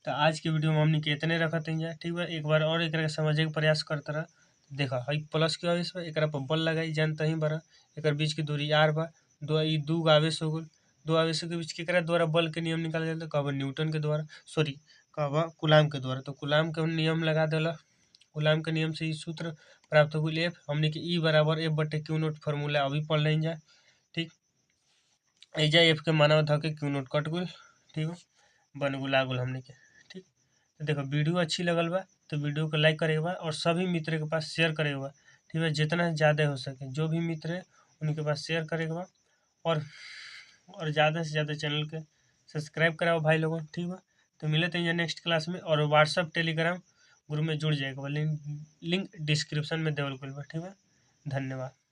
तो आज के वीडियो में हमने के इतने रखते हैं, ठीक बा। एक बार और एक समझे के प्रयास करता रहा। देखा हई प्लस के आवेश बा, एक पर बल लगाई जानते ही बड़ा, एक बीच की दूरी R बा, दो आवेश हो गल, दो आवेशों के बीच के द्वारा बल के नियम निकाल जाता, कब न्यूटन के द्वारा, सॉरी कब कूलाम के द्वारा। तो कूलाम के नियम लगा देला, कूलाम के नियम से सूत्र प्राप्त हो गई एफ, हमने कि ई बराबर एफ बटे Q0 फार्मूला अभी पढ़ लें जा, ठीक। एजा एफ के मानव था कि Q0 कट गल, ठीक है, बन गुला गुल हमने के, ठीक। तो देखो वीडियो अच्छी लगल बा तो वीडियो को लाइक करेगा और सभी मित्र के पास शेयर करेगा, ठीक है, जितना ज़्यादा हो सके जो भी मित्र है उनके पास शेयर करेगा, और ज़्यादा से ज़्यादा चैनल के सब्सक्राइब कराओ भाई लोगों, ठीक है। तो मिलते हैं नेक्स्ट क्लास में, और व्हाट्सअप टेलीग्राम ग्रुप में जुड़ जाएगा, लिंक डिस्क्रिप्शन में देवल गल बा, ठीक है। धन्यवाद।